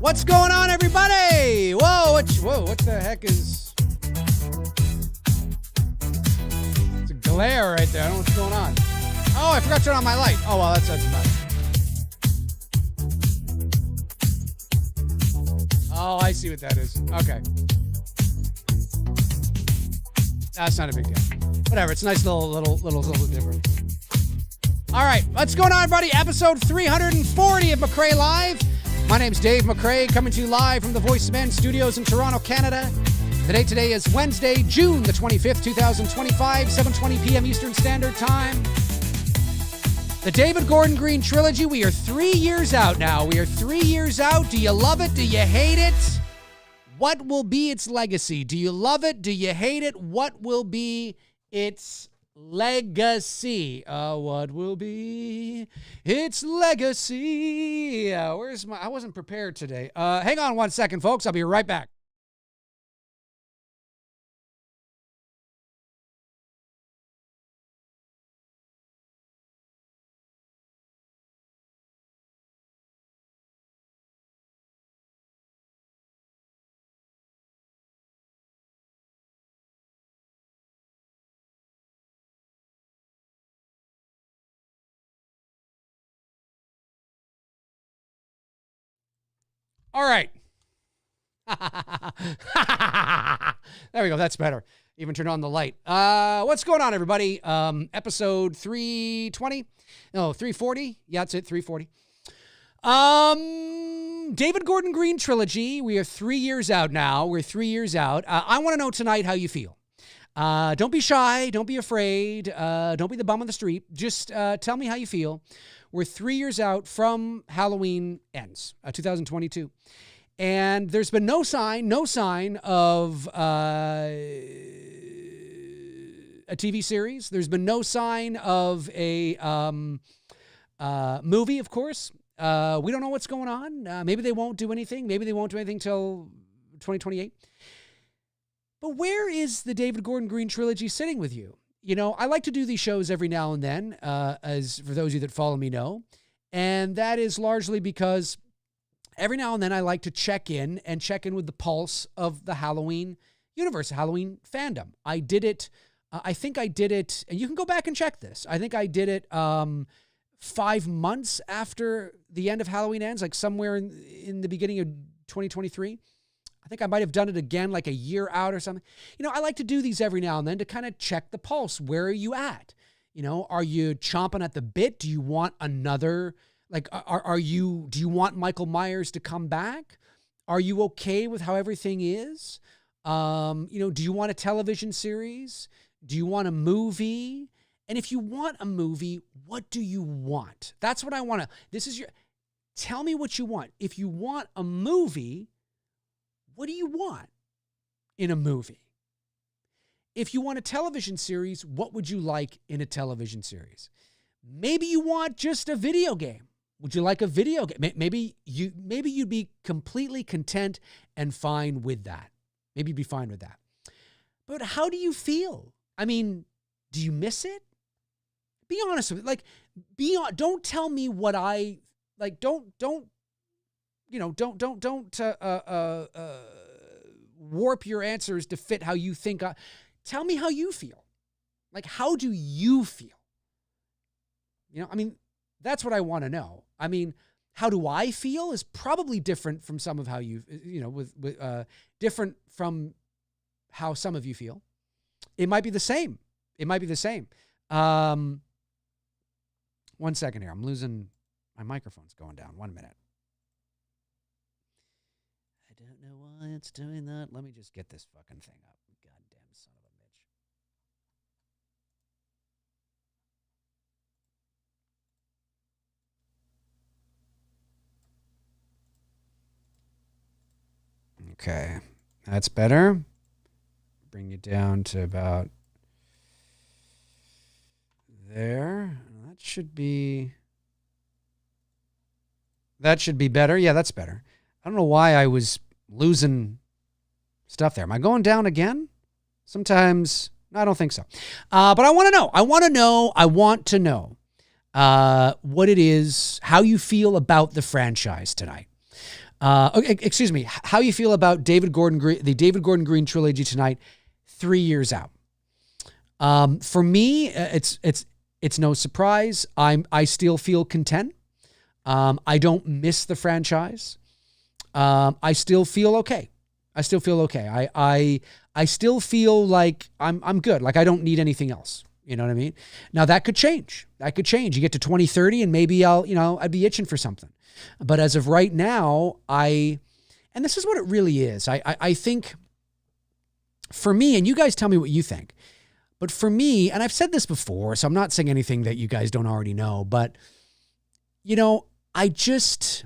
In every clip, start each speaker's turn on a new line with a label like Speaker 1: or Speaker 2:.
Speaker 1: What's going on, everybody? Whoa, what the heck is... It's a glare right there. I don't know what's going on. Oh, I forgot to turn on my light. Oh, well, that's about it. Oh, I see what that is. Okay. That's not a big deal. Whatever, it's a nice little different. All right, what's going on, everybody? Episode 340 of McRae Live. My name's Dave McRae, coming to you live from the Voice of Men studios in Toronto, Canada. The date today is Wednesday, June the 25th, 2025, 7:20 p.m. Eastern Standard Time. The David Gordon Green trilogy, we are 3 years out now. We are 3 years out. Do you love it? Do you hate it? What will be its legacy? Do you love it? Do you hate it? What will be its legacy? What will be its legacy? Where's my... I wasn't prepared today. Hang on one second, folks. I'll be right back. All right. There we go. That's better. Even turned on the light. What's going on, everybody? Episode 320? No, 340. Yeah, that's it. 340. David Gordon Green trilogy. We are 3 years out now. We're 3 years out. I want to know tonight how you feel. Don't be shy. Don't be afraid. Don't be the bum on the street. Just tell me how you feel. We're 3 years out from Halloween Ends, 2022. And there's been no sign of a TV series. There's been no sign of a movie, of course. We don't know what's going on. Maybe they won't do anything. Maybe they won't do anything till 2028. But where is the David Gordon Green trilogy sitting with you? You know, I like to do these shows every now and then, as for those of you that follow me know. And that is largely because every now and then I like to check in with the pulse of the Halloween universe, Halloween fandom. I did it, I think I did it, and you can go back and check this. I think I did it 5 months after the end of Halloween Ends, like somewhere in the beginning of 2023. I think I might have done it again like a year out or something. You know, I like to do these every now and then to kind of check the pulse. Where are you at? You know, are you chomping at the bit? Do you want another, like, do you want Michael Myers to come back? Are you okay with how everything is? You know, do you want a television series? Do you want a movie? And if you want a movie, what do you want? That's what I want to, tell me what you want. If you want a movie, what do you want in a movie? If you want a television series, what would you like in a television series? Maybe you want just a video game. Would you like a video game? Maybe you'd be completely content and fine with that. Maybe you'd be fine with that. But how do you feel? I mean, do you miss it? Be honest with me. Like, don't tell me what I like. Don't warp your answers to fit how you think. Tell me how you feel. Like, how do you feel? You know, I mean, that's what I want to know. I mean, how do I feel is probably different from some of how different from how some of you feel. It might be the same. One second here. I'm losing, my microphone's going down. 1 minute. I don't know why it's doing that. Let me just get this fucking thing up. Goddamn son of a bitch. Okay. That's better. Bring it down to about there. That should be better. Yeah, that's better. I don't know why I was losing stuff there. Am I going down again? Sometimes. No, I don't think so. But I want to know. I want to know what it is, how you feel about the franchise tonight. Excuse me. How you feel about the David Gordon Green trilogy tonight, 3 years out? For me, it's no surprise. I still feel content. I don't miss the franchise. I still feel okay. I still feel like I'm good. Like I don't need anything else. You know what I mean? Now that could change. You get to 2030 and maybe I'd be itching for something. But as of right now, and this is what it really is. I think for me, and you guys tell me what you think, but for me, and I've said this before, so I'm not saying anything that you guys don't already know, but I just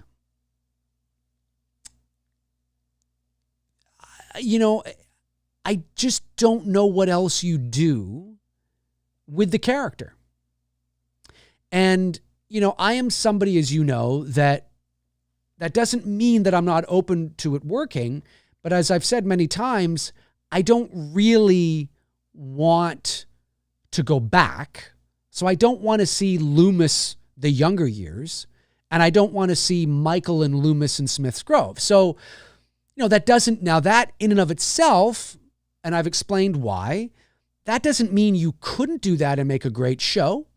Speaker 1: don't know what else you do with the character. And, I am somebody, as you know, that doesn't mean that I'm not open to it working. But as I've said many times, I don't really want to go back. So I don't want to see Loomis the younger years. And I don't want to see Michael and Loomis in Smith's Grove. So, that in and of itself, and I've explained why, that doesn't mean you couldn't do that and make a great show.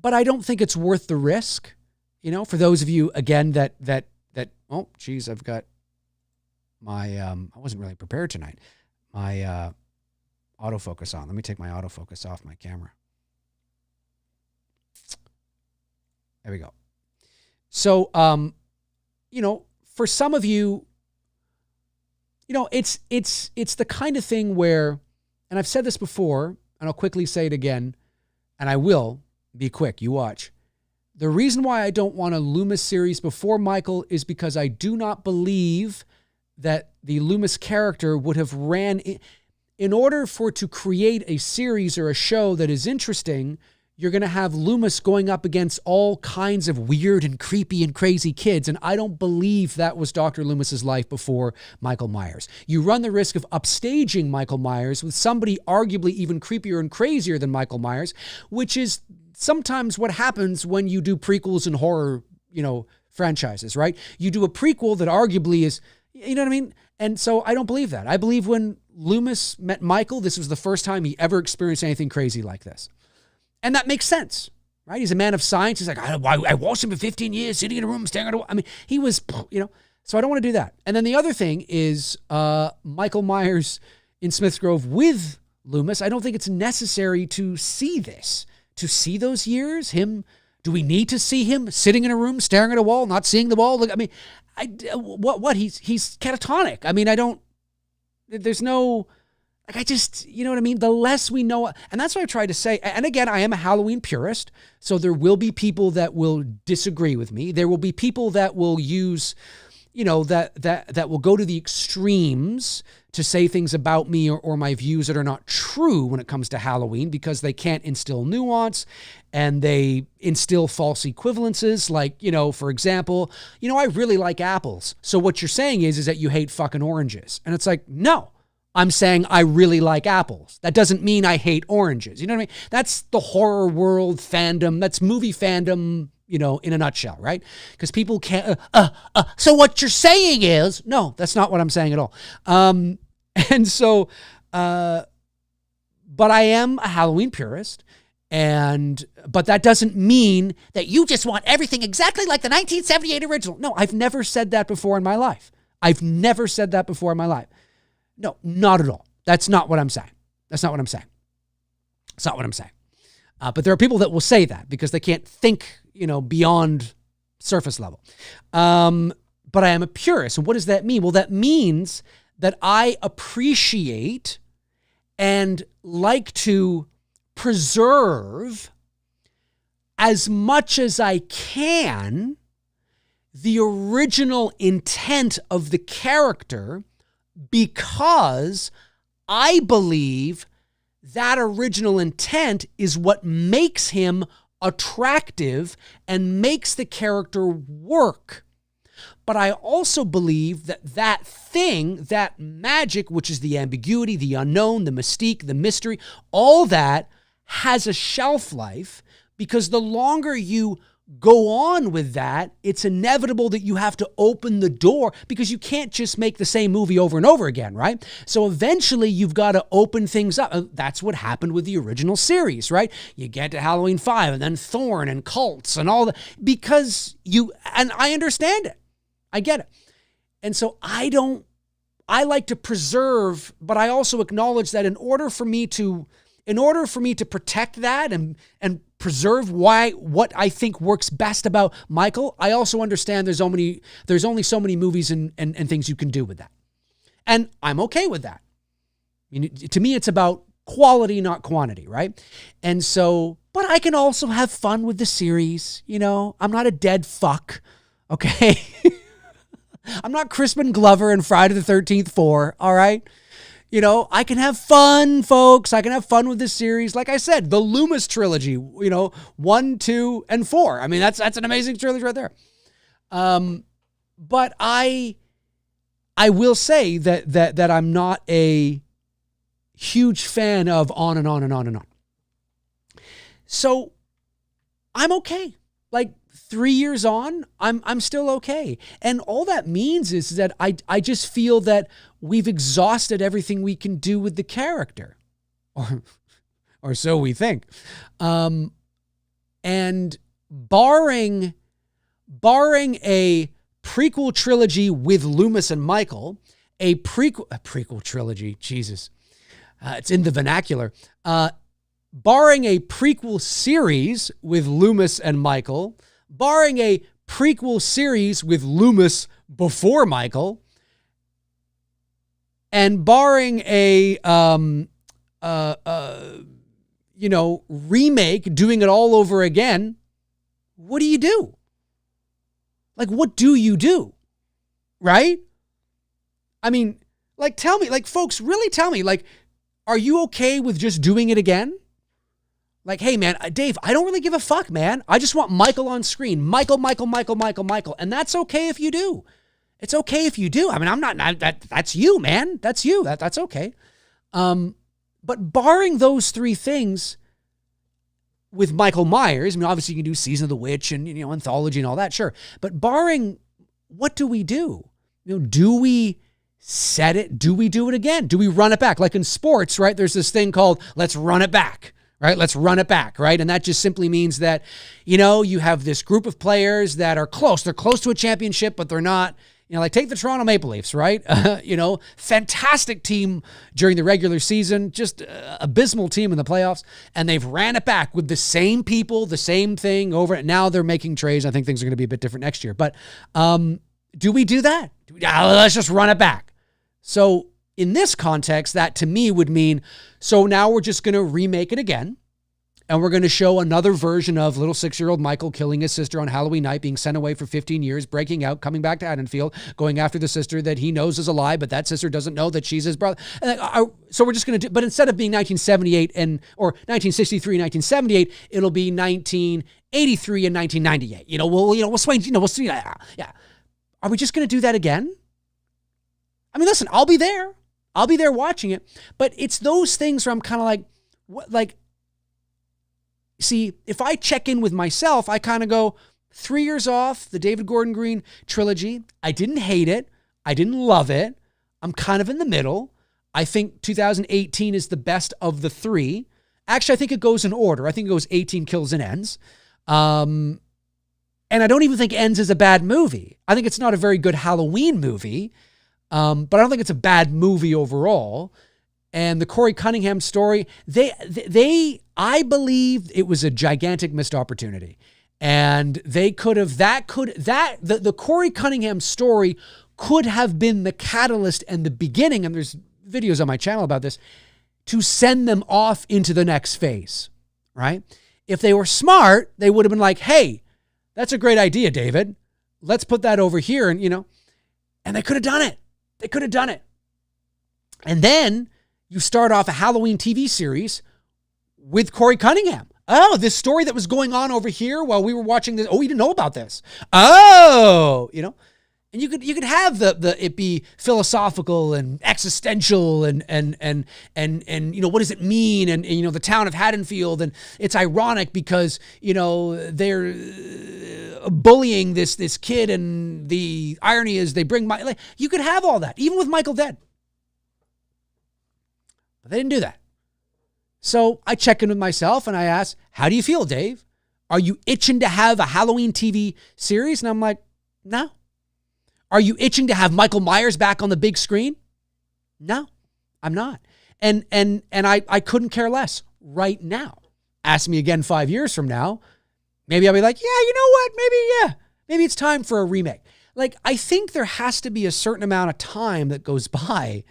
Speaker 1: But I don't think it's worth the risk, for those of you, again, that, oh, geez, I've got my, I wasn't really prepared tonight. My autofocus on. Let me take my autofocus off my camera. There we go. So, for some of you, it's the kind of thing where, and I've said this before, and I'll quickly say it again, and I will be quick. You watch. The reason why I don't want a Loomis series before Michael is because I do not believe that the Loomis character would have ran in order to create a series or a show that is interesting. You're going to have Loomis going up against all kinds of weird and creepy and crazy kids. And I don't believe that was Dr. Loomis's life before Michael Myers. You run the risk of upstaging Michael Myers with somebody arguably even creepier and crazier than Michael Myers, which is sometimes what happens when you do prequels in horror, franchises, right? You do a prequel that arguably is, you know what I mean? And so I don't believe that. I believe when Loomis met Michael, this was the first time he ever experienced anything crazy like this. And that makes sense, right? He's a man of science. He's like, I watched him for 15 years, sitting in a room, staring at a wall. I mean, he was, so I don't want to do that. And then the other thing is Michael Myers in Smith's Grove with Loomis. I don't think it's necessary to see this, to see those years. Do we need to see him sitting in a room, staring at a wall, not seeing the wall? Look, I mean, he's catatonic. I mean, there's no... I just, you know what I mean? The less we know, and that's what I tried to say. And again, I am a Halloween purist, so there will be people that will disagree with me. There will be people that will use, that will go to the extremes to say things about me or my views that are not true when it comes to Halloween because they can't instill nuance and they instill false equivalences. Like, for example, I really like apples. So what you're saying is that you hate fucking oranges. And it's like, no. I'm saying I really like apples. That doesn't mean I hate oranges. You know what I mean? That's the horror world fandom. That's movie fandom, in a nutshell, right? Because people can't, so what you're saying is, no, that's not what I'm saying at all. And so, but I am a Halloween purist. But that doesn't mean that you just want everything exactly like the 1978 original. No, I've never said that before in my life. No, not at all. That's not what I'm saying. It's not what I'm saying. But there are people that will say that because they can't think, beyond surface level. But I am a purist. And what does that mean? Well, that means that I appreciate and like to preserve as much as I can the original intent of the character, because I believe that original intent is what makes him attractive and makes the character work. But I also believe that thing, that magic, which is the ambiguity, the unknown, the mystique, the mystery, all that has a shelf life, because the longer you go on with that, it's inevitable that you have to open the door because you can't just make the same movie over and over again, right? So eventually you've got to open things up. That's what happened with the original series, right? You get to Halloween 5 and then Thorn and Cults and all that because and I understand it. I get it. And so I like to preserve, but I also acknowledge that in order for me to protect that and preserve what I think works best about Michael, I also understand there's only so many movies and things you can do with that. And I'm okay with that. I mean, to me, it's about quality, not quantity, right? And so, but I can also have fun with the series. I'm not a dead fuck, okay? I'm not Crispin Glover in Friday the 13th 4, all right? I can have fun, folks. I can have fun with this series. Like I said, the Loomis trilogy, 1, 2, and 4. I mean, that's an amazing trilogy right there. But I will say that I'm not a huge fan of on and on and on and on. So I'm okay. Like 3 years on, I'm still okay. And all that means is that I just feel that we've exhausted everything we can do with the character. Or so we think. And barring a prequel trilogy with Loomis and Michael, a prequel trilogy, Jesus. It's in the vernacular. Barring a prequel series with Loomis and Michael, barring a prequel series with Loomis before Michael, and barring a remake, doing it all over again, what do you do? Like, what do you do? Right? I mean, like, tell me, like, folks, really tell me, like, are you okay with just doing it again? Like, hey, man, Dave, I don't really give a fuck, man. I just want Michael on screen. Michael. And that's okay if you do. It's okay if you do. I mean, that's you, man. That's you. That's okay. But barring those three things with Michael Myers, I mean, obviously you can do Season of the Witch and, Anthology and all that, sure. But barring, what do we do? Do we set it? Do we do it again? Do we run it back? Like in sports, right? There's this thing called, let's run it back. Right? Let's run it back, right? And that just simply means that, you have this group of players that are close. They're close to a championship, but they're not, like take the Toronto Maple Leafs, right? Fantastic team during the regular season, just abysmal team in the playoffs. And they've ran it back with the same people, the same thing over it. Now they're making trades. I think things are going to be a bit different next year. But do we do that? Let's just run it back. So in this context, that to me would mean, so now we're just going to remake it again. And we're going to show another version of little 6-year-old Michael killing his sister on Halloween night, being sent away for 15 years, breaking out, coming back to Haddonfield, going after the sister that he knows is a lie, but that sister doesn't know that she's his brother. And so we're just going to do, but instead of being 1978 or 1963 and 1978, it'll be 1983 and 1998. We'll swing, we'll see. Yeah. Are we just going to do that again? I mean, listen, I'll be there. I'll be there watching it, but it's those things where I'm kind of like, what, like, see, if I check in with myself, I kind of go 3 years off the David Gordon Green trilogy. I didn't hate it. I didn't love it. I'm kind of in the middle. I think 2018 is the best of the three. Actually, I think it goes in order. I think it goes 18 Kills and Ends. And I don't even think Ends is a bad movie. I think it's not a very good Halloween movie. But I don't think it's a bad movie overall. And the Corey Cunningham story, I believe it was a gigantic missed opportunity. And they could have, the Corey Cunningham story could have been the catalyst and the beginning, and there's videos on my channel about this, to send them off into the next phase, right? If they were smart, they would have been like, hey, that's a great idea, David. Let's put that over here. And, and they could have done it. They could have done it. And then you start off a Halloween TV series with Corey Cunningham. Oh, this story that was going on over here while we were watching this. Oh, we didn't know about this. Oh, And you could have the it be philosophical and existential and what does it mean? And the town of Haddonfield, and it's ironic because, they're bullying this kid, and the irony is they bring you could have all that, even with Michael dead. But they didn't do that. So I check in with myself and I ask, how do you feel, Dave? Are you itching to have a Halloween TV series? And I'm like, no. Are you itching to have Michael Myers back on the big screen? No, I'm not. And I couldn't care less right now. Ask me again 5 years from now. Maybe I'll be like, yeah, you know what? Maybe it's time for a remake. Like, I think there has to be a certain amount of time that goes by.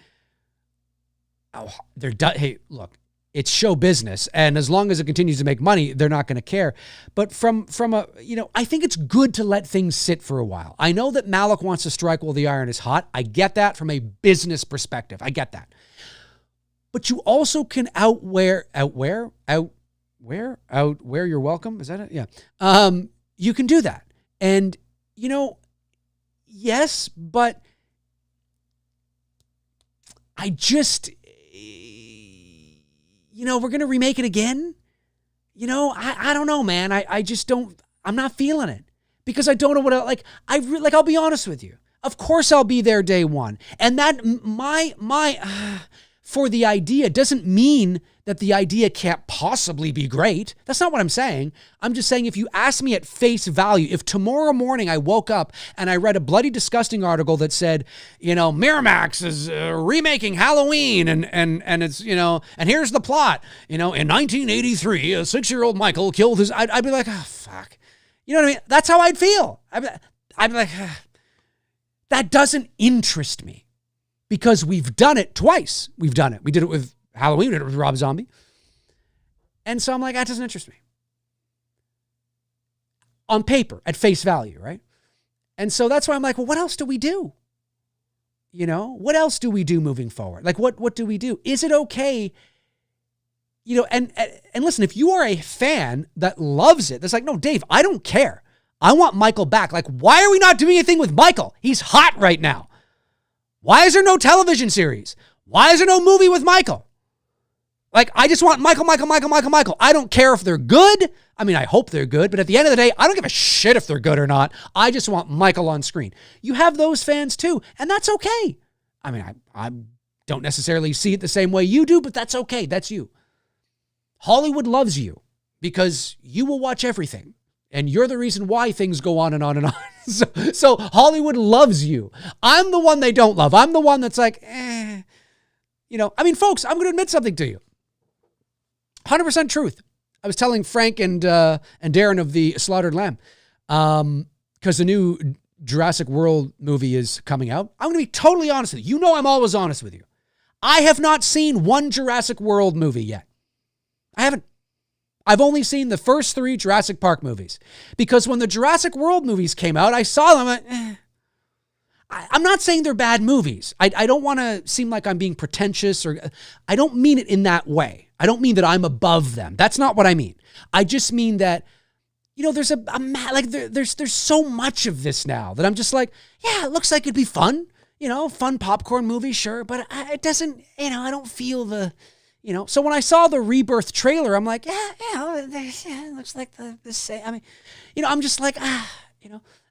Speaker 1: Oh, they're done. Hey, look, it's show business. And as long as it continues to make money, they're not going to care. But from I think it's good to let things sit for a while. I know that Malick wants to strike while the iron is hot. I get that from a business perspective. I get that. But you also can outwear you're welcome. Is that it? Yeah. You can do that. And, yes, but I just, we're going to remake it again. I don't know, man. I just don't, I'm not feeling it because I don't know what I'll be honest with you. Of course I'll be there day one. And that for the idea doesn't mean that the idea can't possibly be great. That's not what I'm saying. I'm just saying if you ask me at face value, if tomorrow morning I woke up and I read a bloody disgusting article that said, Miramax is remaking Halloween and it's, and here's the plot, in 1983, a 6-year-old Michael killed his, I'd be like, oh, fuck. You know what I mean? That's how I'd feel. I'd be like, that doesn't interest me because we've done it twice. We've done it. We did it with Halloween, we did it with Rob Zombie. And so I'm like, that doesn't interest me. On paper, at face value, right? And so that's why I'm like, well, what else do we do? What else do we do moving forward? Like, what do we do? Is it okay? And listen, if you are a fan that loves it, that's like, no, Dave, I don't care. I want Michael back. Like, why are we not doing anything with Michael? He's hot right now. Why is there no television series? Why is there no movie with Michael? Like, I just want Michael. I don't care if they're good. I mean, I hope they're good, but at the end of the day, I don't give a shit if they're good or not. I just want Michael on screen. You have those fans too, and that's okay. I mean, I don't necessarily see it the same way you do, but that's okay. That's you. Hollywood loves you because you will watch everything, and you're the reason why things go on and on and on. So Hollywood loves you. I'm the one they don't love. I'm the one that's like, I mean, folks, I'm going to admit something to you. 100% truth. I was telling Frank and Darren of the Slaughtered Lamb, because the new Jurassic World movie is coming out. I'm going to be totally honest with you. I'm always honest with you. I have not seen one Jurassic World movie yet. I haven't. I've only seen the first 3 Jurassic Park movies. Because when the Jurassic World movies came out, I saw them. I'm not saying they're bad movies. I don't want to seem like I'm being pretentious, or I don't mean it in that way. I don't mean that I'm above them. That's not what I mean. I just mean that, there's there's so much of this now that I'm just like, yeah, it looks like it'd be fun, fun popcorn movie, sure. But it doesn't, I don't feel the, so when I saw the Rebirth trailer, I'm like, it looks like the same. I mean, I'm just like,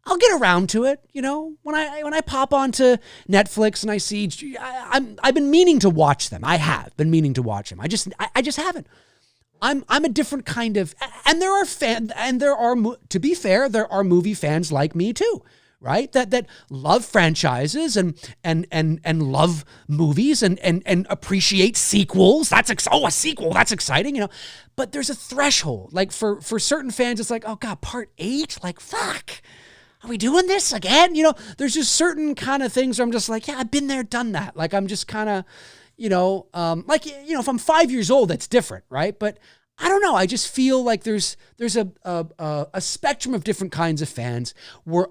Speaker 1: I'll get around to it, when I pop onto Netflix and I see, I've been meaning to watch them. I have been meaning to watch them. I just haven't. I'm a different kind of, and to be fair, there are movie fans like me too, right? That love franchises and love movies and appreciate sequels. A sequel, that's exciting, But there's a threshold. Like for certain fans, it's like, oh God, part 8, like fuck. Are we doing this again? There's just certain kind of things where I'm just like, yeah, I've been there, done that. Like, I'm just kind of, if I'm 5 years old, that's different, right? But I don't know. I just feel like there's a spectrum of different kinds of fans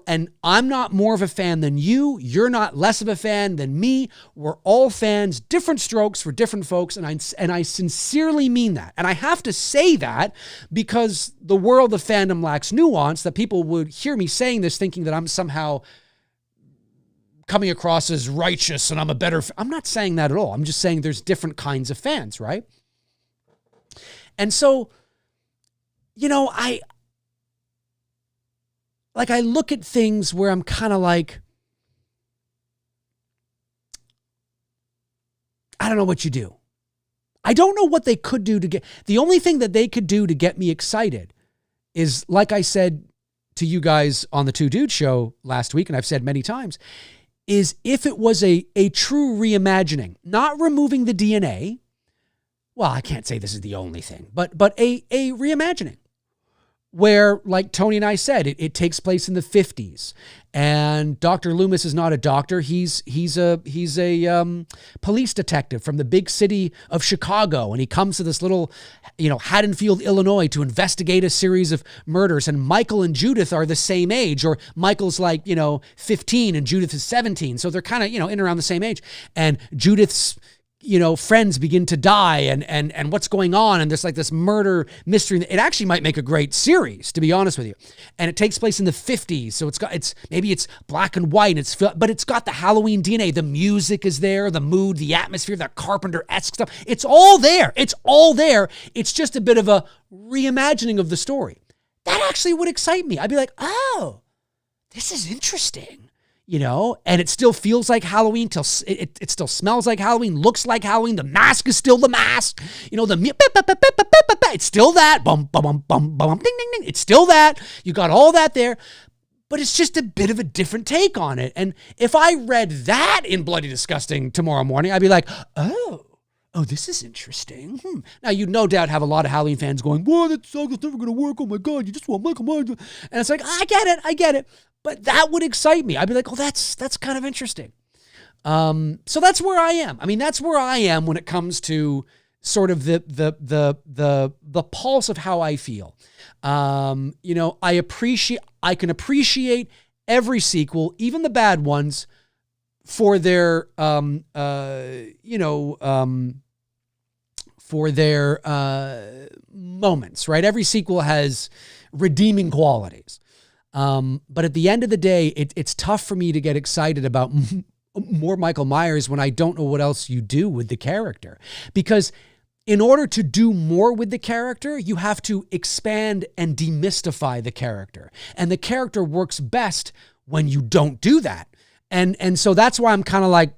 Speaker 1: and I'm not more of a fan than you. You're not less of a fan than me. We're all fans, different strokes for different folks. And I sincerely mean that. And I have to say that because the world of fandom lacks nuance, that people would hear me saying this thinking that I'm somehow coming across as righteous and I'm a better... I'm not saying that at all. I'm just saying there's different kinds of fans, right? And so, you know, I look at things where I'm kind of like, I don't know what you do. I don't know what they could do to get... The only thing that they could do to get me excited is, like I said to you guys on the Two Dudes show last week, and I've said many times, is if it was a true reimagining, not removing the DNA. Well, I can't say this is the only thing, but a reimagining where, like Tony and I said, it takes place in the 50s, and Dr. Loomis is not a doctor. He's a police detective from the big city of Chicago, and he comes to this little, Haddonfield, Illinois, to investigate a series of murders. And Michael and Judith are the same age, or Michael's 15 and Judith is 17, so they're kind of in around the same age. And Judith's friends begin to die and what's going on. And there's this murder mystery. It actually might make a great series, to be honest with you. And it takes place in the 50s. So maybe it's black and white, but it's got the Halloween DNA. The music is there, the mood, the atmosphere, that Carpenter-esque stuff. It's all there. It's all there. It's just a bit of a reimagining of the story. That actually would excite me. I'd be like, oh, this is interesting. And it still feels like Halloween till it still smells like Halloween, looks like Halloween. The mask is still the mask. It's still that. Bum, bum, bum, bum, bum, ding, ding, ding. It's still that. You got all that there, but it's just a bit of a different take on it. And if I read that in Bloody Disgusting tomorrow morning, I'd be like, oh, this is interesting. Now, you'd no doubt have a lot of Halloween fans going, whoa, that song is never going to work. Oh my God, you just want Michael Myers. And it's like, I get it. But that would excite me. I'd be like, oh, that's kind of interesting. So that's where I am. I mean, that's where I am when it comes to sort of the pulse of how I feel. I can appreciate every sequel, even the bad ones, for their moments, right? Every sequel has redeeming qualities. But at the end of the day, it's tough for me to get excited about more Michael Myers when I don't know what else you do with the character. Because in order to do more with the character, you have to expand and demystify the character. And the character works best when you don't do that. And so that's why I'm kind of like,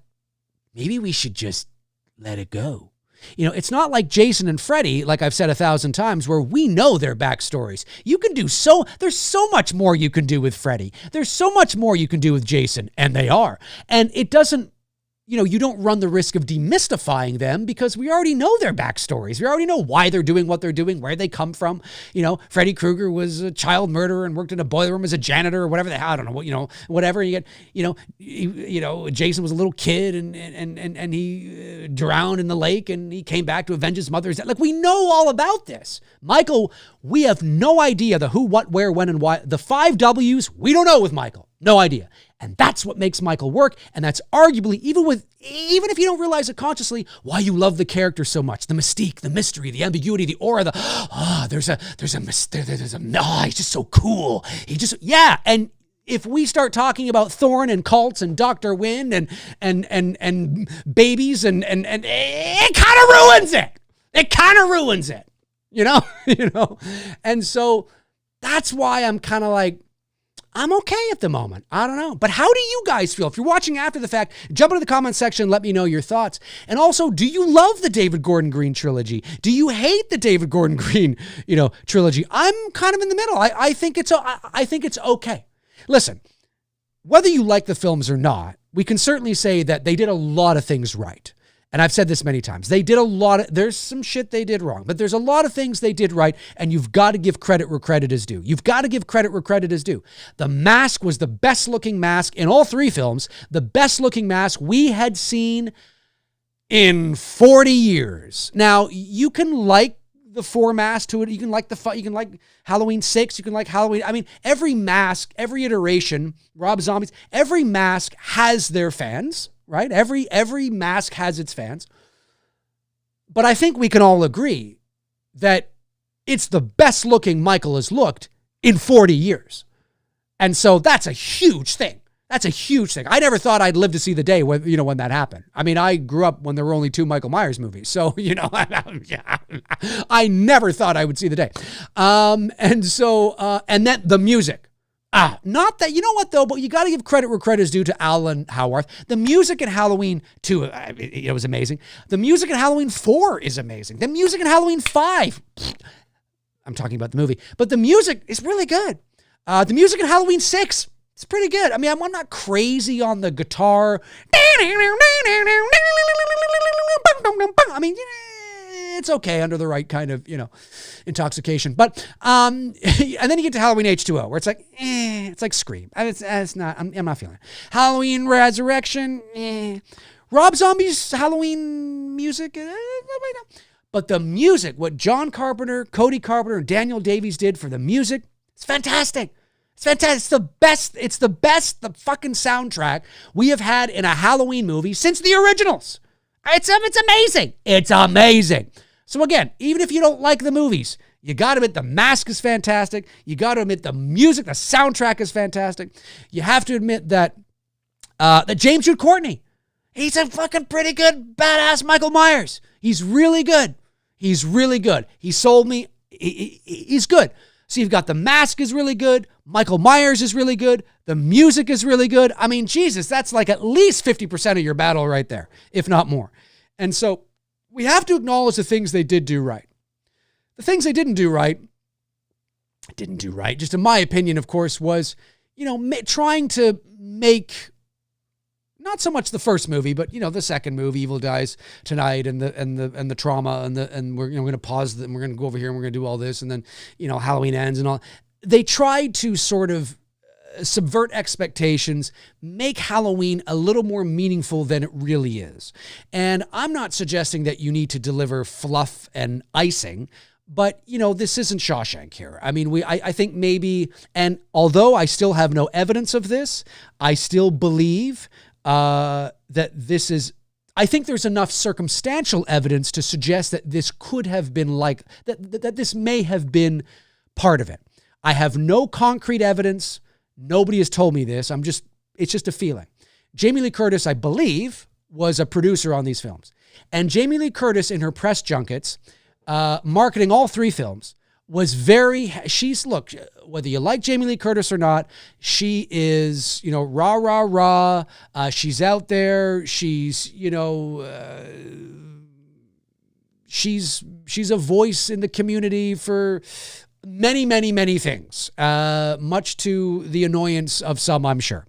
Speaker 1: maybe we should just let it go. It's not like Jason and Freddy, like I've said 1,000 times, where we know their backstories. There's so much more you can do with Freddy. There's so much more you can do with Jason, and they are. And it doesn't, you don't run the risk of demystifying them because we already know their backstories. We already know why they're doing what they're doing, where they come from. Freddy Krueger was a child murderer and worked in a boiler room as a janitor or whatever I don't know, whatever. You get, Jason was a little kid and he drowned in the lake and he came back to avenge his mother's death. Like, we know all about this. Michael, we have no idea the who, what, where, when, and why. The 5 W's, we don't know with Michael. No idea. And that's what makes Michael work. And that's arguably, even if you don't realize it consciously, why you love the character so much. The mystique, the mystery, the ambiguity, the aura, he's just so cool. And if we start talking about Thorne and cults and Dr. Wynn and babies and it kind of ruins it. It kind of ruins it. And so that's why I'm kind of like, I'm okay at the moment. I don't know. But how do you guys feel? If you're watching after the fact, jump into the comment section and let me know your thoughts. And also, do you love the David Gordon Green trilogy? Do you hate the David Gordon Green, trilogy? I'm kind of in the middle. I think it's okay. Listen, whether you like the films or not, we can certainly say that they did a lot of things right. And I've said this many times. There's some shit they did wrong, but there's a lot of things they did right, and you've got to give credit where credit is due. You've got to give credit where credit is due. The Mask was the best looking mask in all 3 films, the best looking mask we had seen in 40 years. Now, you can like the 4 masks to it. You can like Halloween 6. You can like Halloween. I mean, every mask, every iteration, Rob Zombie's, every mask has their fans. Right? Every mask has its fans. But I think we can all agree that it's the best looking Michael has looked in 40 years. And so that's a huge thing. That's a huge thing. I never thought I'd live to see the day when, when that happened. I mean, I grew up when there were only 2 Michael Myers movies. So, I never thought I would see the day. And then the music. Not that, you know what though, but you got to give credit where credit is due to Alan Howarth. The music in Halloween 2, it was amazing. The music in Halloween 4 is amazing. The music in Halloween 5, I'm talking about the movie, but the music is really good. The music in Halloween 6, it's pretty good. I mean, I'm not crazy on the guitar. I mean, it's okay under the right kind of, intoxication. But, and then you get to Halloween H2O, where it's like, it's like Scream. It's not, I'm not feeling it. Halloween Resurrection, Rob Zombie's Halloween music, but the music, what John Carpenter, Cody Carpenter, and Daniel Davies did for the music, it's fantastic. It's fantastic. It's the best fucking soundtrack we have had in a Halloween movie since the originals. It's amazing. It's amazing. So again, even if you don't like the movies, you got to admit the mask is fantastic. You got to admit the music, the soundtrack is fantastic. You have to admit that James Jude Courtney, he's a fucking pretty good, badass Michael Myers. He's really good. He's really good. He sold me. He's good. So you've got the mask is really good. Michael Myers is really good. The music is really good. I mean, Jesus, that's like at least 50% of your battle right there, if not more. And so we have to acknowledge the things they did do right. The things they didn't do right, just in my opinion, of course, was, trying to make not so much the first movie, but the second movie, Evil Dies Tonight, and the trauma, and we're going to pause and we're going to go over here and we're going to do all this, and then Halloween Ends and all. They tried to sort of subvert expectations, make Halloween a little more meaningful than it really is. And I'm not suggesting that you need to deliver fluff and icing, but this isn't Shawshank here. I mean, I think maybe, and although I still have no evidence of this, I still believe that this is, I think there's enough circumstantial evidence to suggest that this could have been like, that this may have been part of it. I have no concrete evidence. Nobody has told me this. It's just a feeling. Jamie Lee Curtis, I believe, was a producer on these films. And Jamie Lee Curtis in her press junkets, marketing all 3 films, was look, whether you like Jamie Lee Curtis or not, she is, rah, rah, rah. She's out there. She's, she's a voice in the community for many, many, many things, much to the annoyance of some, I'm sure.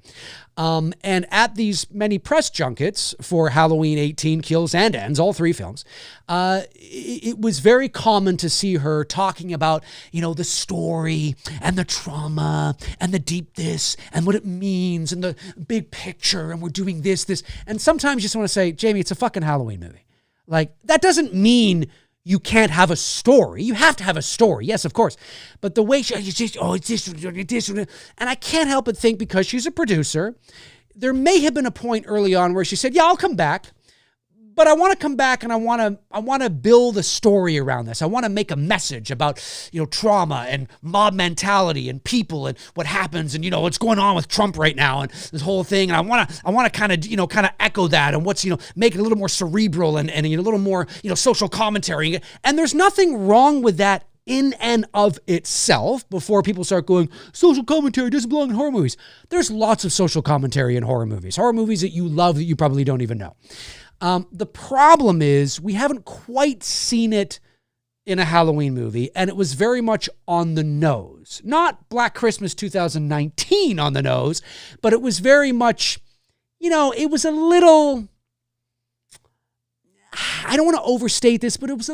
Speaker 1: And at these many press junkets for Halloween 18 Kills and Ends, all 3 films, it was very common to see her talking about, the story and the trauma and the deep this and what it means and the big picture and we're doing this. And sometimes you just want to say, Jamie, it's a fucking Halloween movie. Like, that doesn't mean you can't have a story. You have to have a story. Yes, of course. But the way it's this, and I can't help but think, because she's a producer, there may have been a point early on where she said, yeah, I'll come back, but I want to come back and I want to build a story around this. I want to make a message about, trauma and mob mentality and people and what happens and, what's going on with Trump right now and this whole thing. And I want to kind of echo that and what's, make it a little more cerebral and a little more, social commentary. And there's nothing wrong with that in and of itself before people start going, social commentary doesn't belong in horror movies. There's lots of social commentary in horror movies that you love that you probably don't even know. The problem is we haven't quite seen it in a Halloween movie, and it was very much on the nose. Not Black Christmas 2019 on the nose, but it was very much, it was a little, I don't want to overstate this, but it was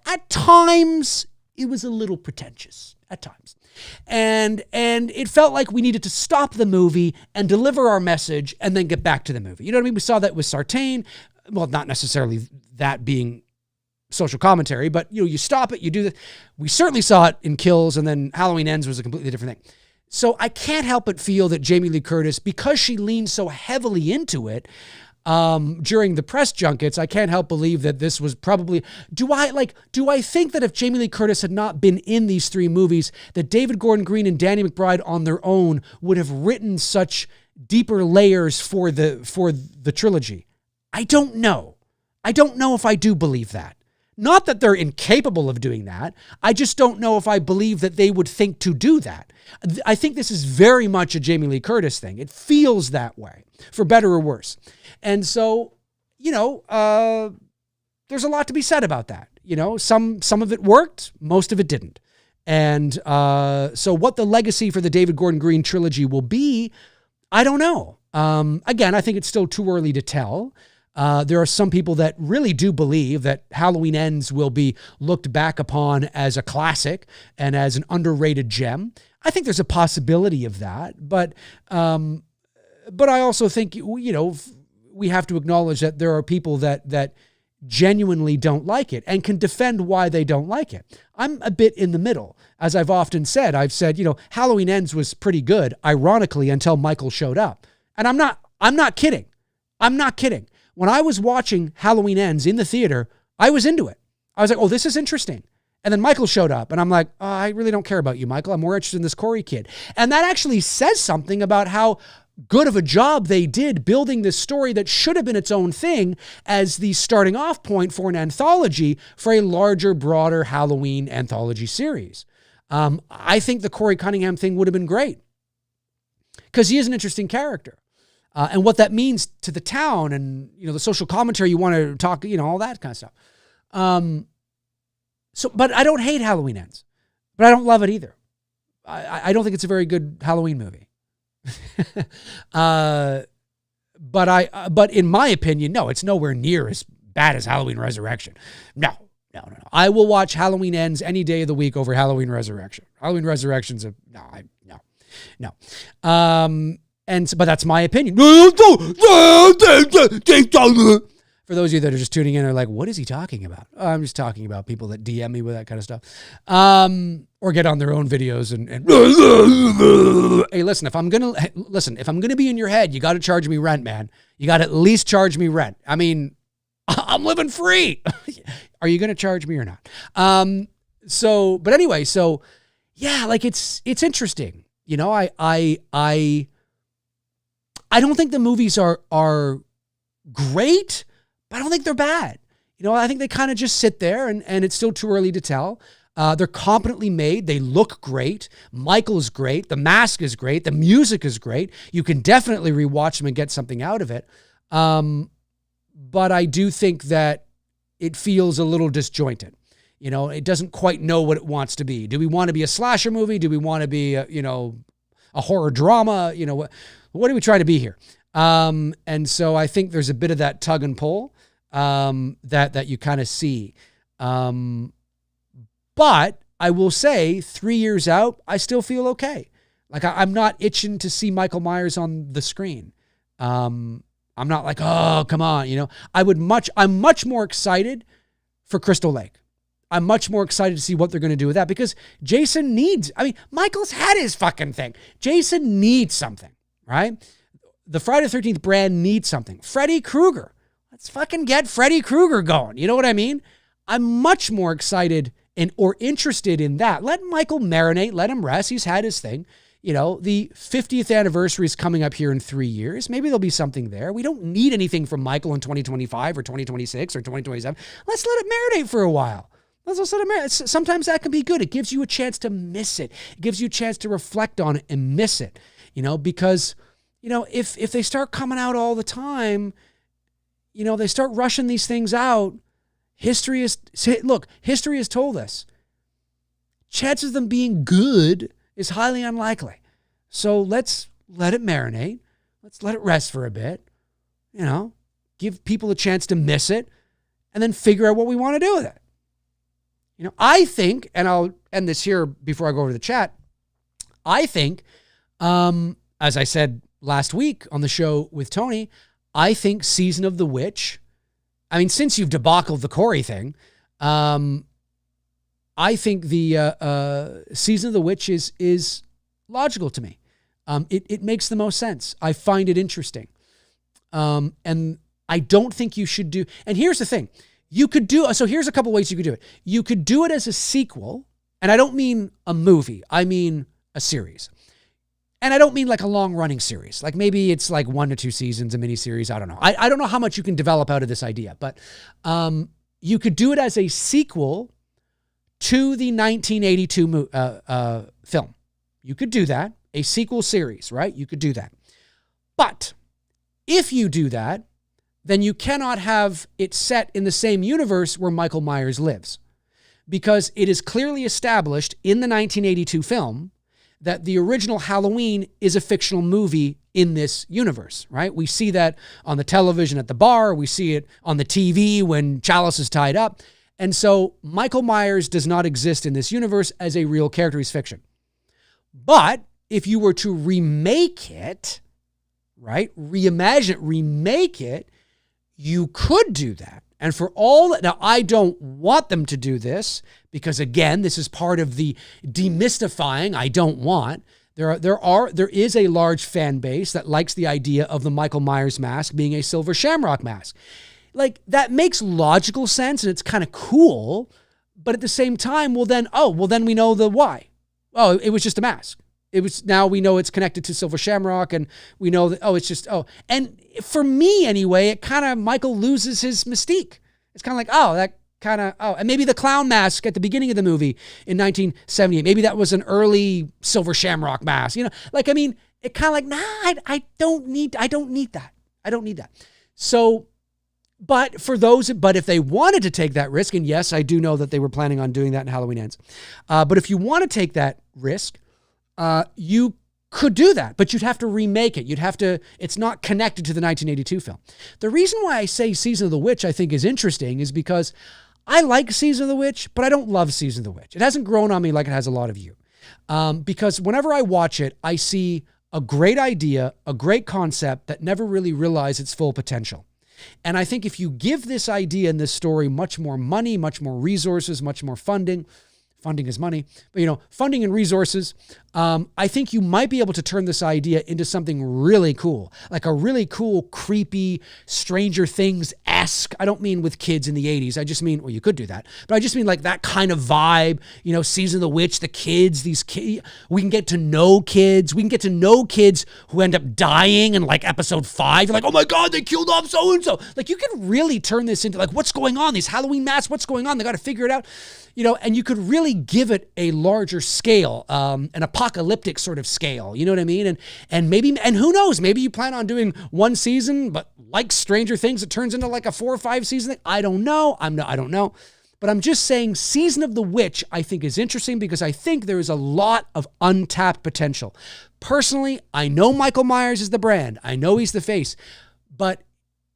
Speaker 1: at times, it was a little pretentious at times. And it felt like we needed to stop the movie and deliver our message and then get back to the movie. You know what I mean? We saw that with Sartain. Well, not necessarily that being social commentary, but you stop it, you do that. We certainly saw it in Kills, and then Halloween Ends was a completely different thing. So I can't help but feel that Jamie Lee Curtis, because she leaned so heavily into it, during the press junkets, I can't help believe that this was probably, do I think that if Jamie Lee Curtis had not been in these 3 movies, that David Gordon Green and Danny McBride on their own would have written such deeper layers for the trilogy? I don't know. I don't know if I do believe that. Not that they're incapable of doing that. I just don't know if I believe that they would think to do that. I think this is very much a Jamie Lee Curtis thing. It feels that way, for better or worse. And so, there's a lot to be said about that. Some of it worked, most of it didn't. And so what the legacy for the David Gordon Green trilogy will be, I don't know. Again, I think it's still too early to tell. There are some people that really do believe that Halloween Ends will be looked back upon as a classic and as an underrated gem. I think there's a possibility of that, but I also think, we have to acknowledge that there are people that genuinely don't like it and can defend why they don't like it. I'm a bit in the middle. As I've often said, Halloween Ends was pretty good, ironically, until Michael showed up. And I'm not kidding. I'm not kidding. When I was watching Halloween Ends in the theater, I was into it. I was like, oh, this is interesting. And then Michael showed up and I'm like, oh, I really don't care about you, Michael. I'm more interested in this Corey kid. And that actually says something about how good of a job they did building this story that should have been its own thing as the starting off point for an anthology for a larger, broader Halloween anthology series. I think the Corey Cunningham thing would have been great because he is an interesting character. And what that means to the town and, the social commentary you want to talk, all that kind of stuff. But I don't hate Halloween Ends, but I don't love it either. I don't think it's a very good Halloween movie. But in my opinion, no, it's nowhere near as bad as Halloween Resurrection. No. I will watch Halloween Ends any day of the week over Halloween Resurrection. Halloween Resurrection's no. But that's my opinion. For those of you that are just tuning in, are like, what is he talking about? Oh, I'm just talking about people that DM me with that kind of stuff. Or get on their own videos and hey, listen, if I'm gonna be in your head, you got to charge me rent, man. You got to at least charge me rent. I mean, I'm living free. Are you going to charge me or not? But anyway, yeah, like it's interesting. I don't think the movies are great, but I don't think they're bad. I think they kind of just sit there and it's still too early to tell. They're competently made. They look great. Michael is great. The mask is great. The music is great. You can definitely rewatch them and get something out of it. But I do think that it feels a little disjointed. It doesn't quite know what it wants to be. Do we want to be a slasher movie? Do we want to be, a horror drama? What are we trying to be here? And so I think there's a bit of that tug and pull that you kind of see. But I will say 3 years out, I still feel okay. Like I'm not itching to see Michael Myers on the screen. I'm not like, oh, come on. I'm much more excited for Crystal Lake. I'm much more excited to see what they're going to do with that because Jason Michael's had his fucking thing. Jason needs something, right? The Friday the 13th brand needs something. Freddy Krueger. Let's fucking get Freddy Krueger going. You know what I mean? I'm much more excited or interested in that. Let Michael marinate. Let him rest. He's had his thing. The 50th anniversary is coming up here in 3 years. Maybe there'll be something there. We don't need anything from Michael in 2025 or 2026 or 2027. Let's let it marinate for a while. Sometimes that can be good. It gives you a chance to miss it. It gives you a chance to reflect on it and miss it, because, if they start coming out all the time, they start rushing these things out. History has told us chances of them being good is highly unlikely. So let's let it marinate. Let's let it rest for a bit, give people a chance to miss it and then figure out what we want to do with it. I think, and I'll end this here before I go over to the chat. I think, as I said last week on the show with Tony, I think Season of the Witch, since you've debacled the Corey thing, I think the Season of the Witch is logical to me. It makes the most sense. I find it interesting. And I don't think you should do, and here's the thing. You could do, so here's a couple ways you could do it. You could do it as a sequel, and I don't mean a movie. I mean a series. And I don't mean like a long-running series. Like maybe it's like 1 to 2 seasons, a miniseries. I don't know. I don't know how much you can develop out of this idea, but you could do it as a sequel to the 1982 film. You could do that. A sequel series, right? You could do that. But if you do that, then you cannot have it set in the same universe where Michael Myers lives. Because it is clearly established in the 1982 film that the original Halloween is a fictional movie in this universe, right? We see that on the television at the bar. We see it on the TV when Chalice is tied up. And so Michael Myers does not exist in this universe as a real character. He's fiction. But if you were to remake it, right? Reimagine it, remake it, you could do that. And for all that, now I don't want them to do this because again, this is part of the demystifying I don't want. There is a large fan base that likes the idea of the Michael Myers mask being a silver shamrock mask. Like that makes logical sense and it's kind of cool, but at the same time, well then we know the why. Oh, it was just a mask. Now we know it's connected to Silver Shamrock and we know that, and for me anyway, it kind of, Michael loses his mystique. It's kind of like, and maybe the clown mask at the beginning of the movie in 1978, maybe that was an early Silver Shamrock mask, it kind of like, I don't need that. So, but if they wanted to take that risk, and yes, I do know that they were planning on doing that in Halloween Ends. But if you want to take that risk, you could do that, but you'd have to remake it. It's not connected to the 1982 film. The reason why I say Season of the Witch I think is interesting is because I like Season of the Witch, but I don't love Season of the Witch. It hasn't grown on me like it has a lot of you. Because whenever I watch it, I see a great idea, a great concept that never really realized its full potential. And I think if you give this idea and this story much more money, much more resources, much more funding is money, but funding and resources, I think you might be able to turn this idea into something really cool, like a really cool, creepy, Stranger Things-esque. I don't mean with kids in the 80s. I just mean, well, you could do that, but I just mean like that kind of vibe, Season of the Witch, the kids, these kids, we can get to know kids. We can get to know kids who end up dying in like episode 5. You're like, oh my God, they killed off so-and-so. Like you can really turn this into like, what's going on? These Halloween masks, what's going on? They got to figure it out. And you could really give it a larger scale, an apocalyptic sort of scale. You know what I mean? And who knows? Maybe you plan on doing 1 season, but like Stranger Things, it turns into like a 4 or 5 season thing. I don't know. I don't know. But I'm just saying Season of the Witch, I think is interesting because I think there is a lot of untapped potential. Personally, I know Michael Myers is the brand. I know he's the face, but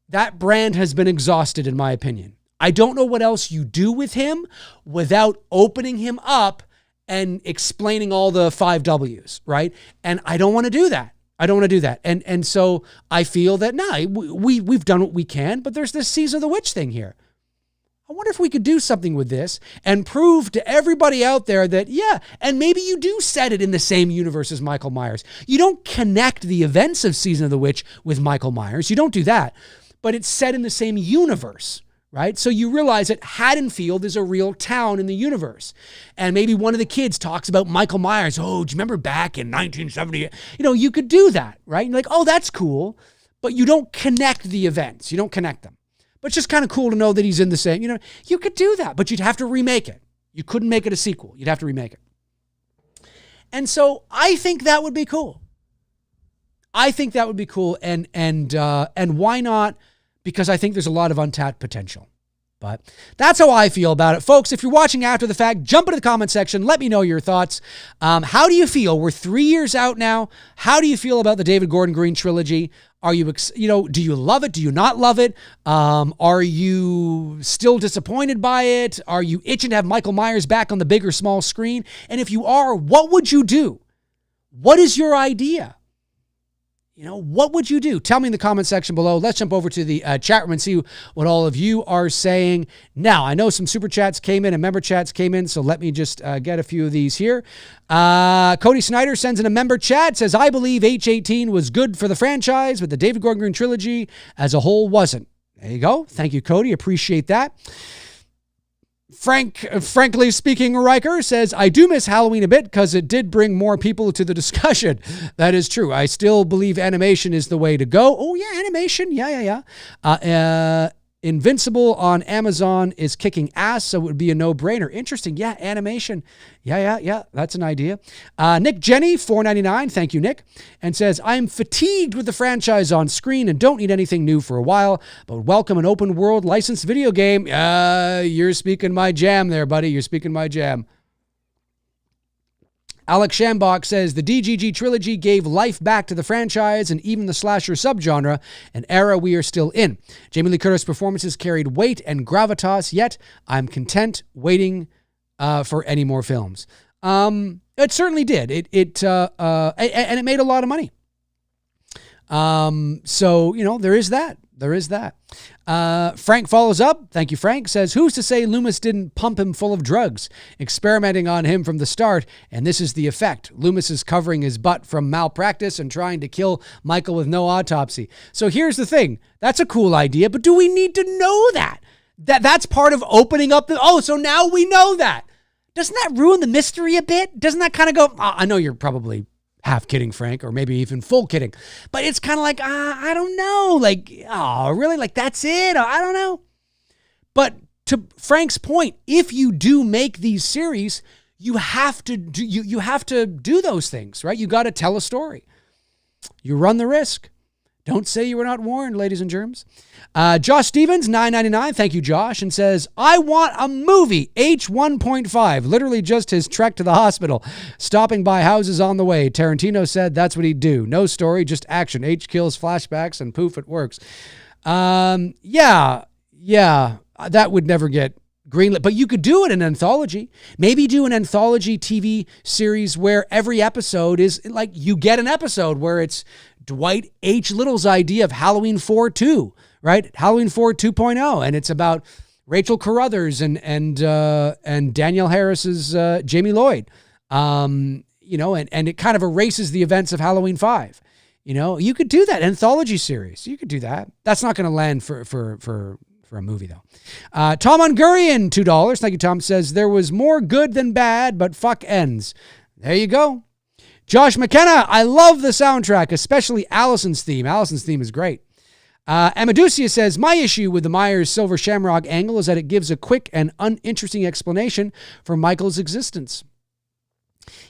Speaker 1: that brand has been exhausted in my opinion. I don't know what else you do with him without opening him up and explaining all the 5 W's, right? And I don't want to do that. And so I feel that, we've done what we can, but there's this Season of the Witch thing here. I wonder if we could do something with this and prove to everybody out there that, and maybe you do set it in the same universe as Michael Myers. You don't connect the events of Season of the Witch with Michael Myers. You don't do that, but it's set in the same universe. Right? So you realize that Haddonfield is a real town in the universe. And maybe one of the kids talks about Michael Myers. Oh, do you remember back in 1970? You could do that, right? You're like, oh, that's cool. But you don't connect the events. You don't connect them. But it's just kind of cool to know that he's in the same, you could do that, but you'd have to remake it. You couldn't make it a sequel. You'd have to remake it. And so I think that would be cool. And why not? Because I think there's a lot of untapped potential. But that's how I feel about it. Folks, if you're watching after the fact, jump into the comment section. Let me know your thoughts. How do you feel? We're 3 years out now. How do you feel about the David Gordon Green trilogy? Are you, do you love it? Do you not love it? Are you still disappointed by it? Are you itching to have Michael Myers back on the big or small screen? And if you are, what would you do? What is your idea? What would you do? Tell me in the comment section below. Let's jump over to the chat room and see what all of you are saying. Now, I know some super chats came in and member chats came in, so let me just get a few of these here. Cody Snyder sends in a member chat, says, I believe H18 was good for the franchise, but the David Gordon Green trilogy as a whole wasn't. There you go. Thank you, Cody. Appreciate that. Frankly speaking, Riker says, I do miss Halloween a bit because it did bring more people to the discussion. That is true. I still believe animation is the way to go. Oh, yeah, animation. Yeah. Invincible on Amazon is kicking ass, so it would be a no-brainer. Interesting. Yeah, animation. Yeah. That's an idea. Nick Jenny, $4.99. Thank you, Nick. And says, I'm fatigued with the franchise on screen and don't need anything new for a while, but welcome an open-world licensed video game. You're speaking my jam there, buddy. You're speaking my jam. Alex Shambach says, the DGG trilogy gave life back to the franchise and even the slasher subgenre, an era we are still in. Jamie Lee Curtis' performances carried weight and gravitas, yet I'm content waiting for any more films. It certainly did. And it made a lot of money. So, there is that. Frank follows up. Thank you, Frank. Says, who's to say Loomis didn't pump him full of drugs, experimenting on him from the start, and this is the effect. Loomis is covering his butt from malpractice and trying to kill Michael with no autopsy. So here's the thing. That's a cool idea, but do we need to know that? That's part of opening up so now we know that. Doesn't that ruin the mystery a bit? Doesn't that kind of go, I know you're probably half kidding, Frank, or maybe even full kidding. But it's kind of like, I don't know. Like, oh, really? Like, that's it? I don't know. But to Frank's point, if you do make these series, you have to do those things, right? You got to tell a story. You run the risk. Don't say you were not warned, ladies and germs. Josh Stevens, $9.99. Thank you, Josh. And says, I want a movie, H1.5. Literally just his trek to the hospital. Stopping by houses on the way. Tarantino said that's what he'd do. No story, just action. H kills, flashbacks, and poof, it works. Yeah. That would never get greenlit. But you could do it in an anthology. Maybe do an anthology TV series where every episode is like, you get an episode where it's Dwight H. Little's idea of Halloween 4-2, right? Halloween 4 2.0. And it's about Rachel Carruthers and Danielle Harris's Jamie Lloyd. And it kind of erases the events of Halloween 5. You could do that anthology series. You could do that. That's not going to land for a movie though. Tom Ungurian, $2. Thank you, Tom. Says there was more good than bad, but fuck ends. There you go. Josh McKenna, I love the soundtrack, especially Allison's theme. Allison's theme is great. Amaducia says, my issue with the Myers Silver Shamrock angle is that it gives a quick and uninteresting explanation for Michael's existence.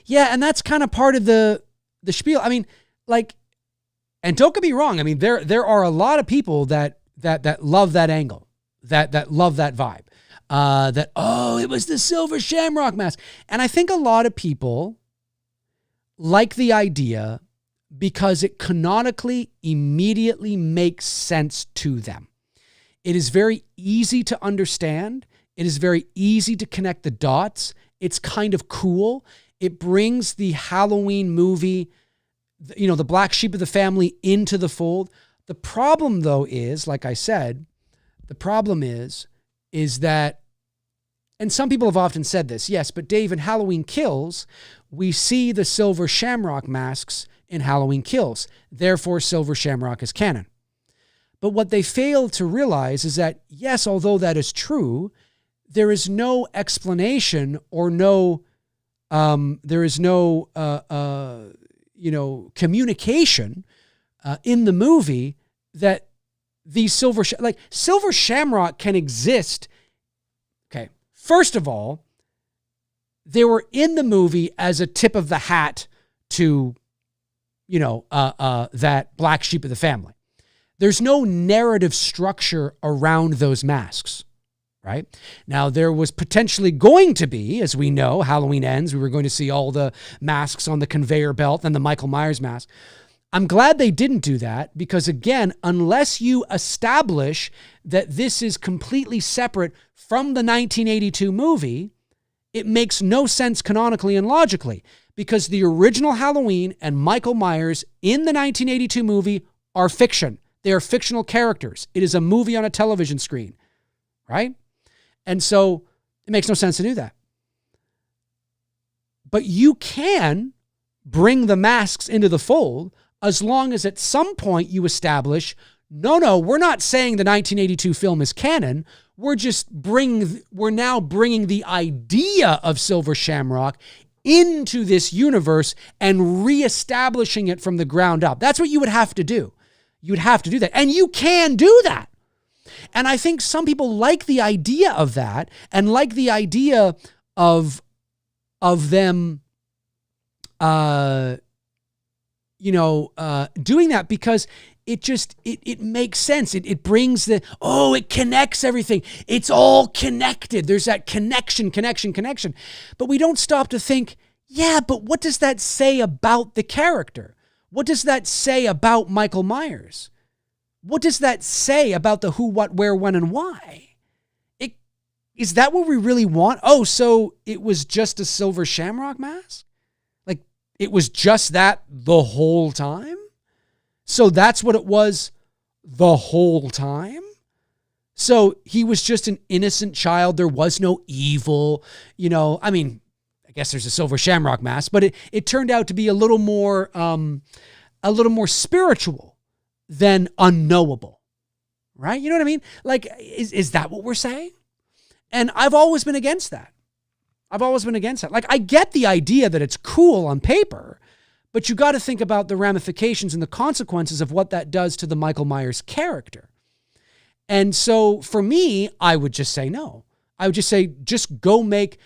Speaker 1: Yeah, and that's kind of part of the spiel. I mean, like, and don't get me wrong. I mean, there are a lot of people that love that angle, that love that vibe. It was the Silver Shamrock mask. And I think a lot of people like the idea because it canonically immediately makes sense to them. It is very easy to understand. It is very easy to connect the dots. It's kind of cool. It brings the Halloween movie, the black sheep of the family into the fold. The problem, though, is, like I said, is that, and some people have often said this, yes, but Dave, in Halloween Kills, we see the Silver Shamrock masks in Halloween Kills. Therefore, Silver Shamrock is canon. But what they fail to realize is that, yes, although that is true, there is no explanation or communication in the movie that these Silver Shamrock can exist. Okay, first of all, they were in the movie as a tip of the hat to, that black sheep of the family. There's no narrative structure around those masks, right? Now, there was potentially going to be, as we know, Halloween Ends, we were going to see all the masks on the conveyor belt and the Michael Myers mask. I'm glad they didn't do that because, again, unless you establish that this is completely separate from the 1982 movie, it makes no sense canonically and logically because the original Halloween and Michael Myers in the 1982 movie are fiction. They are fictional characters. It is a movie on a television screen, right? And so it makes no sense to do that. But you can bring the masks into the fold as long as at some point you establish no, we're not saying the 1982 film is canon. We're now bringing the idea of Silver Shamrock into this universe and reestablishing it from the ground up. That's what you would have to do. You would have to do that. And you can do that. And I think some people like the idea of that and like the idea of them, doing that because it makes sense. It brings it connects everything. It's all connected. There's that connection. But we don't stop to think, yeah, but what does that say about the character? What does that say about Michael Myers? What does that say about the who, what, where, when, and why? Is that what we really want? Oh, so it was just a Silver Shamrock mask? Like, it was just that the whole time? So that's what it was the whole time? So he was just an innocent child. There was no evil, I guess there's a Silver Shamrock mask, but it turned out to be a little more spiritual than unknowable, right? You know what I mean? Like, is that what we're saying? And I've always been against that. Like, I get the idea that it's cool on paper, but you got to think about the ramifications and the consequences of what that does to the Michael Myers character. And so for me, I would just say no. I would just say, just go make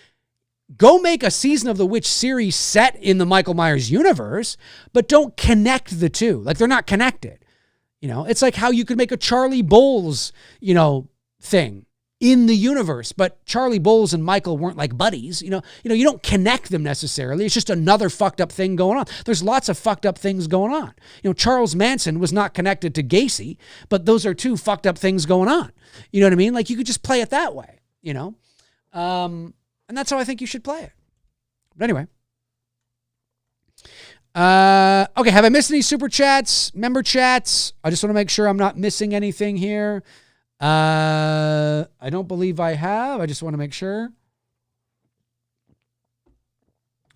Speaker 1: a Season of the Witch series set in the Michael Myers universe, but don't connect the two. Like, they're not connected. It's like how you could make a Charlie Bowles, thing in the universe, but Charlie Bowles and Michael weren't like buddies. You don't connect them necessarily. It's just another fucked up thing going on. There's lots of fucked up things going on. Charles Manson was not connected to Gacy, but those are two fucked up things going on. You know what I mean? Like, you could just play it that way, and that's how I think you should play it. But anyway. Okay, have I missed any super chats, member chats? I just want to make sure I'm not missing anything here. I don't believe I have. I just want to make sure.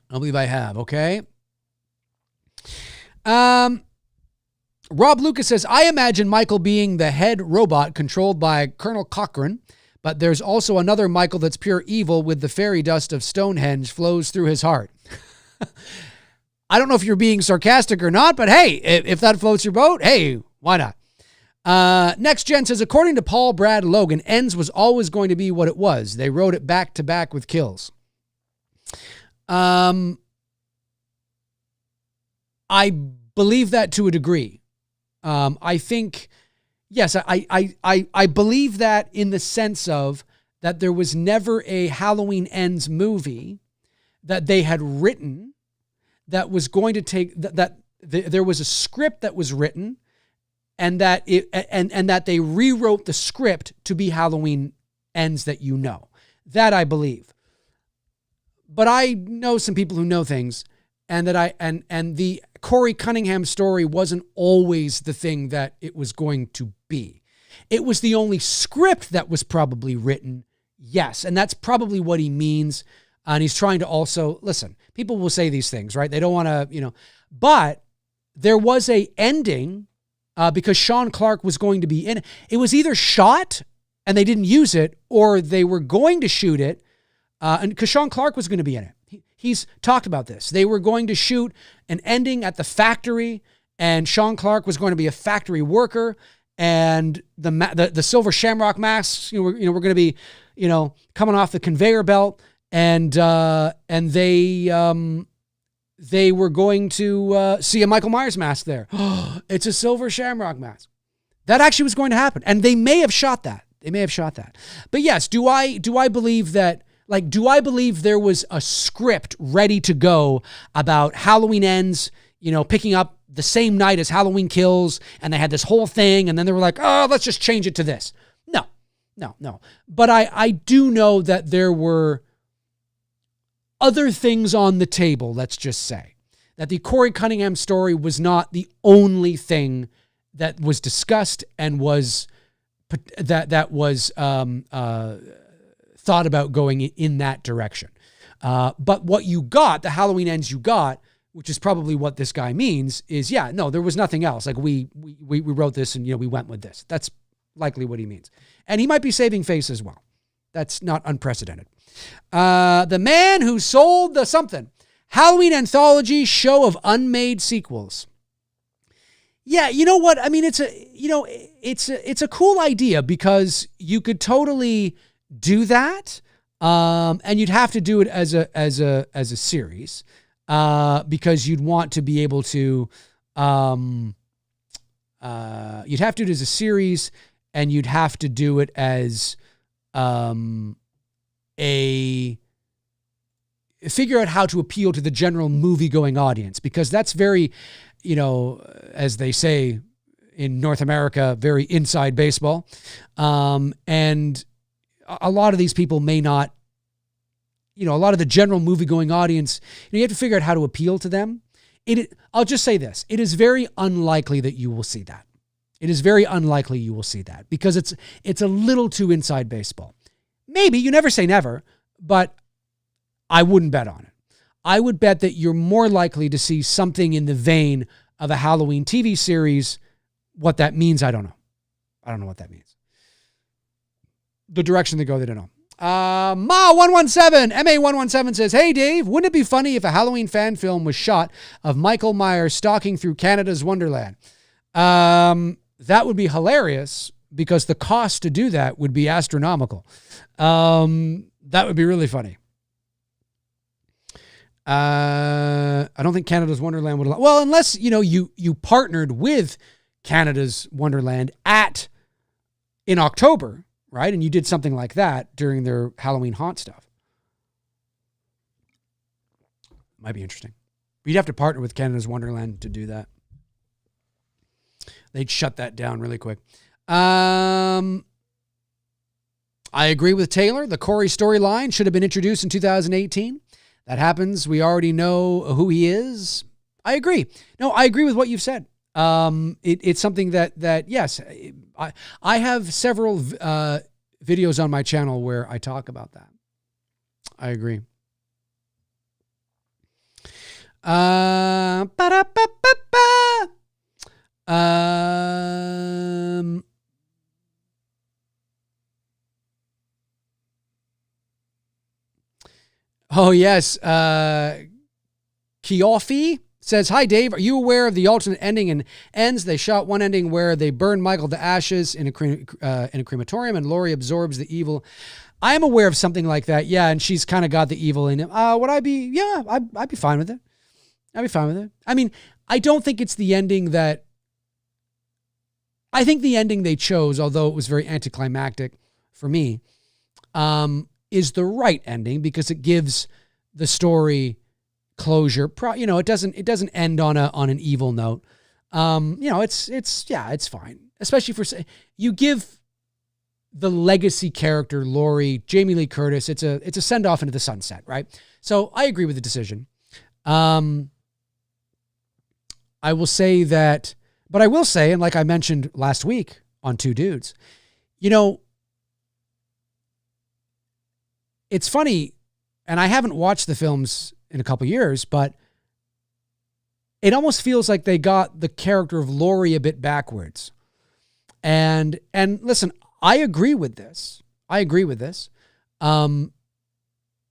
Speaker 1: I don't believe I have. Okay. Rob Lucas says, I imagine Michael being the head robot controlled by Colonel Cochrane, but there's also another Michael that's pure evil with the fairy dust of Stonehenge flows through his heart. I don't know if you're being sarcastic or not, but hey, if that floats your boat, hey, why not? Next Gen says, according to Paul Brad Logan, Ends was always going to be what it was. They wrote it back to back with kills. I believe that to a degree. I think, yes, I believe that in the sense of that there was never a Halloween Ends movie that they had written that was going to take, there was a script that was written and that that they rewrote the script to be Halloween Ends that you know. That I believe. But I know some people who know things, and that and the Corey Cunningham story wasn't always the thing that it was going to be. It was the only script that was probably written, yes, and that's probably what he means. And he's trying to also, listen, people will say these things, right? They don't want to, but there was a ending because Sean Clark was going to be in it. It was either shot and they didn't use it, or they were going to shoot it, and because Sean Clark was going to be in it. He's talked about this. They were going to shoot an ending at the factory, and Sean Clark was going to be a factory worker, and the Silver Shamrock masks, we're going to be, coming off the conveyor belt, and they were going to see a Michael Myers mask there. It's a Silver Shamrock mask. That actually was going to happen, and they may have shot that. But yes, do I believe that? Like, do I believe there was a script ready to go about Halloween Ends, picking up the same night as Halloween Kills, and they had this whole thing, and then they were like, oh, let's just change it to this. No. But I do know that there were other things on the table, let's just say. That the Corey Cunningham story was not the only thing that was discussed and was thought about going in that direction. But what you got, the Halloween Ends you got, which is probably what this guy means, is, yeah, no, there was nothing else. Like we wrote this and, we went with this. That's likely what he means. And he might be saving face as well. That's not unprecedented. The man who sold the something. Halloween anthology show of unmade sequels. Yeah, you know what? I mean, it's a cool idea because you could totally do that. And you'd have to do it as a series. Because you'd want to be able to, you'd have to do it as a series, and you'd have to do it as figure out how to appeal to the general movie-going audience, because that's very, as they say in North America, very inside baseball. And a lot of these people may not, a lot of the general movie-going audience, you have to figure out how to appeal to them. I'll just say this. It is very unlikely that you will see that. It is very unlikely you will see that because it's a little too inside baseball. Maybe, you never say never, but I wouldn't bet on it. I would bet that you're more likely to see something in the vein of a Halloween TV series. What that means, I don't know. I don't know what that means. The direction they go, they don't know. Ma117, MA117 says, hey Dave, wouldn't it be funny if a Halloween fan film was shot of Michael Myers stalking through Canada's Wonderland? That would be hilarious because the cost to do that would be astronomical. That would be really funny. I don't think Canada's Wonderland would allow, well, unless, you partnered with Canada's Wonderland in October, right? And you did something like that during their Halloween haunt stuff. Might be interesting. You'd have to partner with Canada's Wonderland to do that. They'd shut that down really quick. I agree with Taylor. The Corey storyline should have been introduced in 2018. That happens. We already know who he is. I agree. No, I agree with what you've said. It's something that yes, I have several videos on my channel where I talk about that. I agree. Oh yes, Kiofi says, hi, Dave. Are you aware of the alternate ending and ends? They shot one ending where they burned Michael to ashes in a crematorium and Laurie absorbs the evil. I am aware of something like that. Yeah. And she's kind of got the evil in him. Would I be? Yeah, I'd be fine with it. I'd be fine with it. I mean, I don't think it's the ending that, I think the ending they chose, although it was very anticlimactic for me, is the right ending because it gives the story closure. It doesn't end on an evil note. It's fine. Especially for, you give the legacy character Laurie, Jamie Lee Curtis, it's a send off into the sunset, right? So I agree with the decision. I will say that, but I will say, and like I mentioned last week on Two Dudes, it's funny, and I haven't watched the films in a couple years, but it almost feels like they got the character of Laurie a bit backwards. And listen, I agree with this.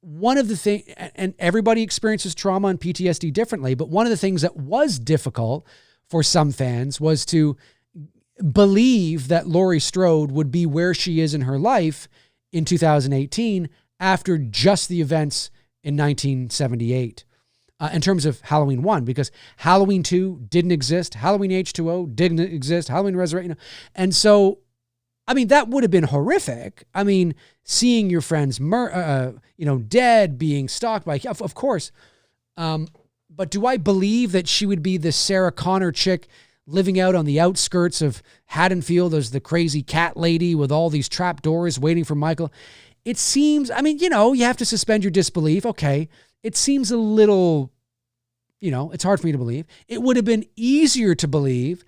Speaker 1: One of the things, and everybody experiences trauma and PTSD differently, but one of the things that was difficult for some fans was to believe that Laurie Strode would be where she is in her life in 2018 after just the events in 1978 in terms of Halloween 1, because Halloween 2 didn't exist. Halloween H2O didn't exist. Halloween Resurrection. And so, I mean, that would have been horrific. I mean, seeing your friends, dead, being stalked by, of course. But do I believe that she would be the Sarah Connor chick living out on the outskirts of Haddonfield as the crazy cat lady with all these trap doors waiting for Michael? It seems, I mean, you have to suspend your disbelief. Okay. It seems a little, it's hard for me to believe. It would have been easier to believe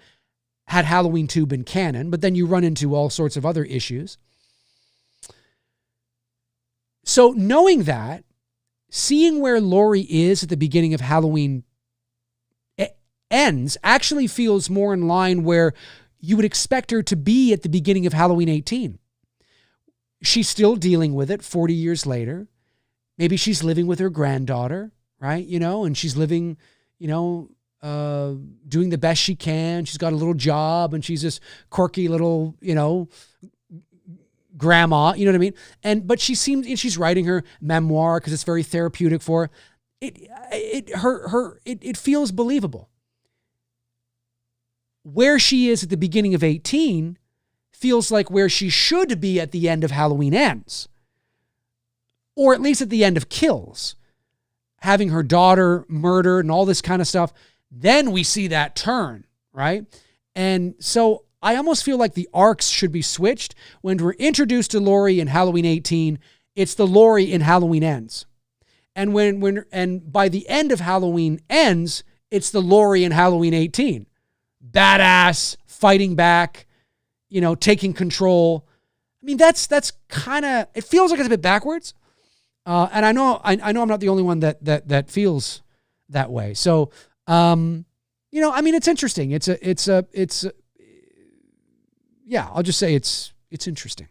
Speaker 1: had Halloween 2 been canon, but then you run into all sorts of other issues. So knowing that, seeing where Laurie is at the beginning of Halloween Ends actually feels more in line where you would expect her to be at the beginning of Halloween 18. She's still dealing with it 40 years later. Maybe she's living with her granddaughter, right? And she's living, doing the best she can. She's got a little job and she's this quirky little, grandma, you know what I mean? But she's writing her memoir because it's very therapeutic for her. It feels believable. Where she is at the beginning of 18 feels like where she should be at the end of Halloween Ends. Or at least at the end of Kills. Having her daughter murdered and all this kind of stuff. Then we see that turn, right? And so I almost feel like the arcs should be switched. When we're introduced to Laurie in Halloween 18, it's the Laurie in Halloween Ends. And and by the end of Halloween Ends, it's the Laurie in Halloween 18. Badass, fighting back, taking control. I mean, that's kind of, it feels like it's a bit backwards. And I know I'm not the only one that feels that way. So, it's interesting. Yeah, I'll just say it's interesting.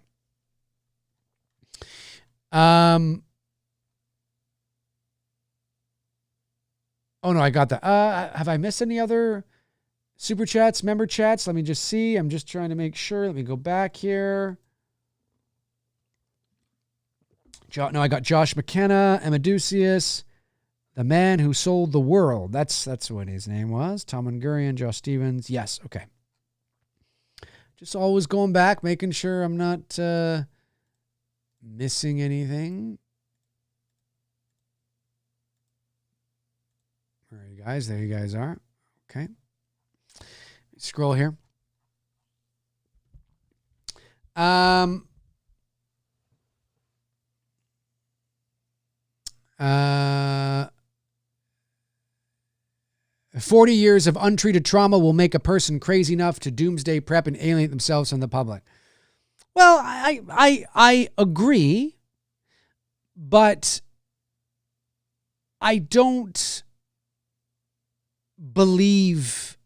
Speaker 1: Oh no, I got that. Have I missed any other super chats, member chats? Let me just see. I'm just trying to make sure. Let me go back here. No, I got Josh McKenna, Amadusius, the man who sold the world. That's what his name was. Tom Ungurian, Josh Stevens. Yes, okay. Just always going back, making sure I'm not missing anything. All right, guys. There you guys are. Okay. Scroll here. Uh, 40 years of untreated trauma will make a person crazy enough to doomsday prep and alienate themselves from the public. Well, I agree, but I don't believe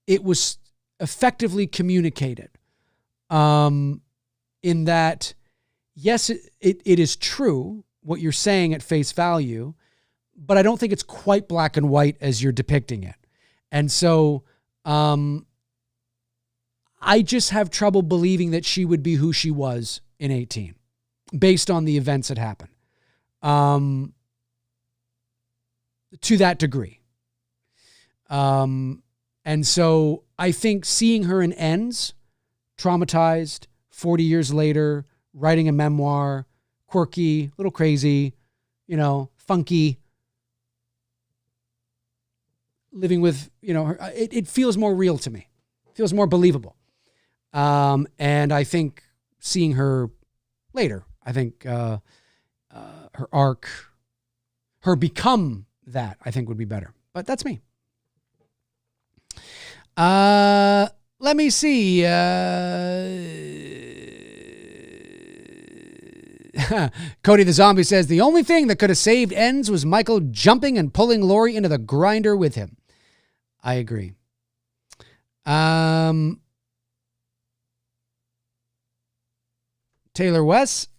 Speaker 1: it was effectively communicated. In that, yes, it is true what you're saying at face value, but I don't think it's quite black and white as you're depicting it. And so I just have trouble believing that she would be who she was in 18 based on the events that happened. To that degree. And so I think seeing her in Ends, traumatized, 40 years later, writing a memoir, quirky, a little crazy, funky, living with, her, it feels more real to me. It feels more believable. And I think seeing her later, I think her arc, her become that, I think would be better. But that's me. Let me see. Cody the Zombie says, the only thing that could have saved Ends was Michael jumping and pulling Laurie into the grinder with him. I agree. Taylor West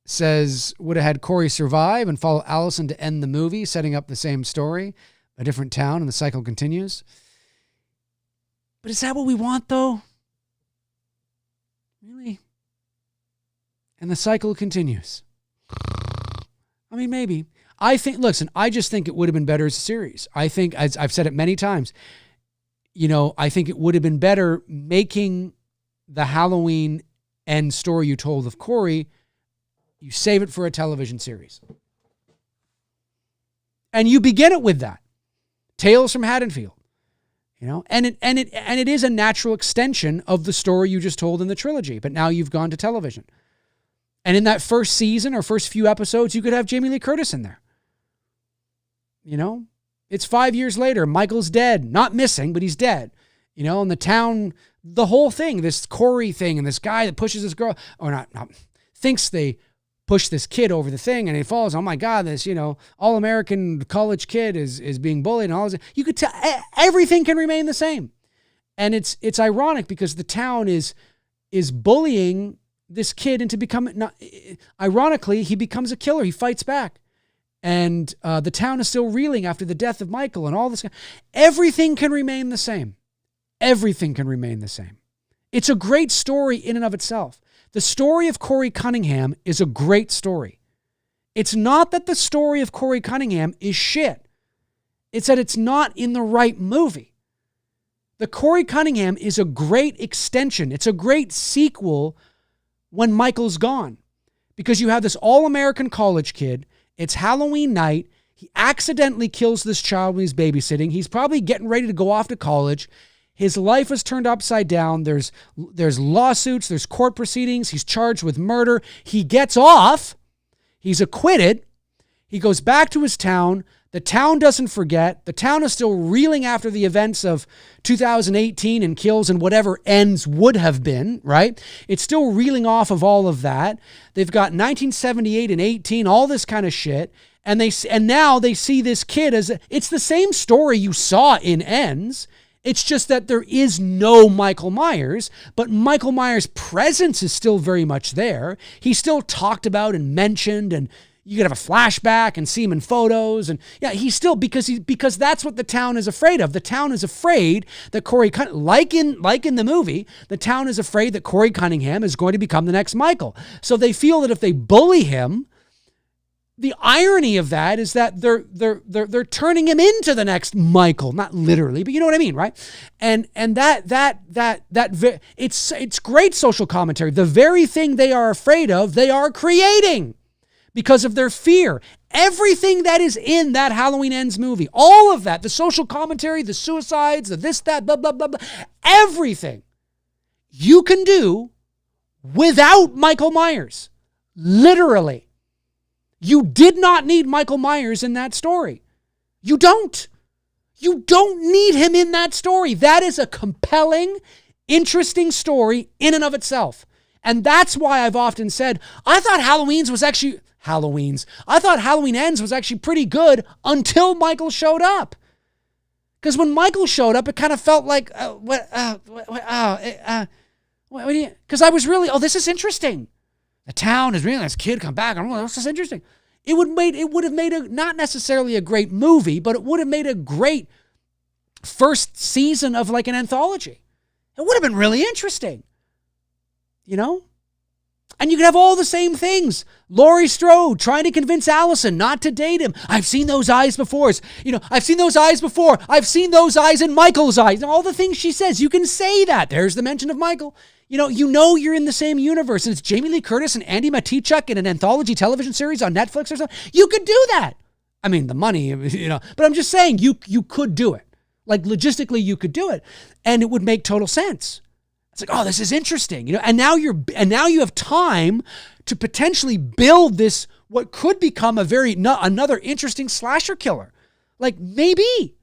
Speaker 1: says, would have had Corey survive and follow Allison to end the movie, setting up the same story, a different town, and the cycle continues. But is that what we want, though? Really? And the cycle continues. I mean, maybe. I just think it would have been better as a series. I think, as I've said it many times, I think it would have been better making the Halloween end story you told of Corey, you save it for a television series. And you begin it with that. Tales from Haddonfield. And it is a natural extension of the story you just told in the trilogy, but now you've gone to television. And in that first season or first few episodes, you could have Jamie Lee Curtis in there. It's 5 years later. Michael's dead. Not missing, but he's dead. And the town, the whole thing, this Corey thing, and this guy that pushes this girl, or not thinks they push this kid over the thing, and he falls. Oh my God, this, all-American college kid is being bullied and all this. You could tell everything can remain the same. And it's ironic because the town is bullying this kid into becoming, ironically, he becomes a killer. He fights back. And the town is still reeling after the death of Michael and all this. Everything can remain the same. Everything can remain the same. It's a great story in and of itself. The story of Corey Cunningham is a great story. It's not that the story of Corey Cunningham is shit. It's that it's not in the right movie. The Corey Cunningham is a great extension. It's a great sequel when Michael's gone. Because you have this all-American college kid. It's Halloween night. He accidentally kills this child when he's babysitting. He's probably getting ready to go off to college. His life is turned upside down. There's lawsuits. There's court proceedings. He's charged with murder. He gets off. He's acquitted. He goes back to his town. The town doesn't forget. The town is still reeling after the events of 2018 and kills and whatever ends would have been, right? It's still reeling off of all of that. They've got 1978 and 18, all this kind of shit. And now they see this kid as, it's the same story you saw in Ends. It's just that there is no Michael Myers, but Michael Myers' presence is still very much there. He's still talked about and mentioned, and you could have a flashback and see him in photos. And yeah, he's still, because that's what the town is afraid of. The town is afraid that like in the movie, the town is afraid that Corey Cunningham is going to become the next Michael. So they feel that if they bully him, the irony of that is that they're turning him into the next Michael, not literally, but you know what I mean, right? And it's great social commentary. The very thing they are afraid of, they are creating because of their fear. Everything that is in that Halloween Ends movie, all of that, the social commentary, the suicides, the this, that, blah, blah, blah, blah, everything you can do without Michael Myers, literally. You did not need Michael Myers in that story. You don't. You don't need him in that story. That is a compelling, interesting story in and of itself. And that's why I've often said, I thought Halloween Ends was actually pretty good until Michael showed up. Because when Michael showed up, it kind of felt like, because I was really, this is interesting. The town is really, this kid come back. This is interesting. It would have made not necessarily a great movie, but it would have made a great first season of like an anthology. It would have been really interesting, And you could have all the same things. Laurie Strode trying to convince Allison not to date him. I've seen those eyes before. I've seen those eyes before. I've seen those eyes in Michael's eyes. All the things she says, you can say that. There's the mention of Michael. You're in the same universe, and it's Jamie Lee Curtis and Andy Matichuk in an anthology television series on Netflix or something. You could do that. I mean, the money, but I'm just saying you could do it. Like logistically, you could do it, and it would make total sense. It's like, this is interesting, and now you have time to potentially build this, what could become another interesting slasher killer. Like maybe,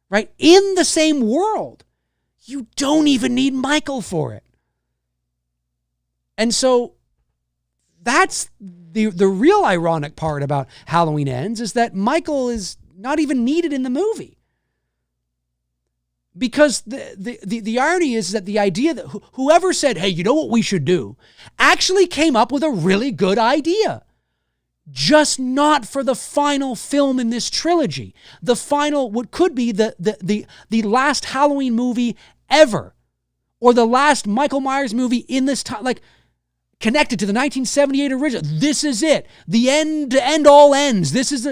Speaker 1: right? In the same world. You don't even need Michael for it. And so that's the real ironic part about Halloween Ends is that Michael is not even needed in the movie. Because the irony is that the idea that whoever said, hey, you know what we should do, actually came up with a really good idea. Just not for the final film in this trilogy. The final, what could be the last Halloween movie ever. Or the last Michael Myers movie in this time, like connected to the 1978 original. This is it. The end to end all ends. This is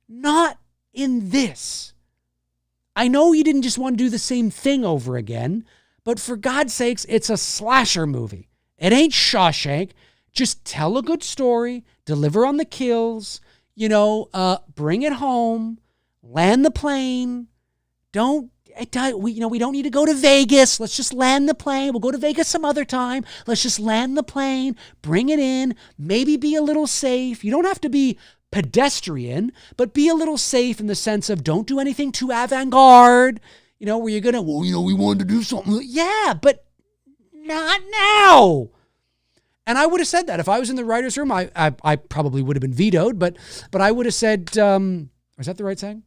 Speaker 1: not in this. I know you didn't just want to do the same thing over again, but for God's sakes, it's a slasher movie. It ain't Shawshank. Just tell a good story, deliver on the kills, bring it home, land the plane. We don't need to go to Vegas. Let's just land the plane. We'll go to Vegas some other time. Let's just land the plane, bring it in, maybe be a little safe. You don't have to be pedestrian, but be a little safe in the sense of don't do anything too avant-garde, where you're going to, we wanted to do something. Yeah, but not now. And I would have said that if I was in the writer's room. I probably would have been vetoed, but I would have said, is that the right saying?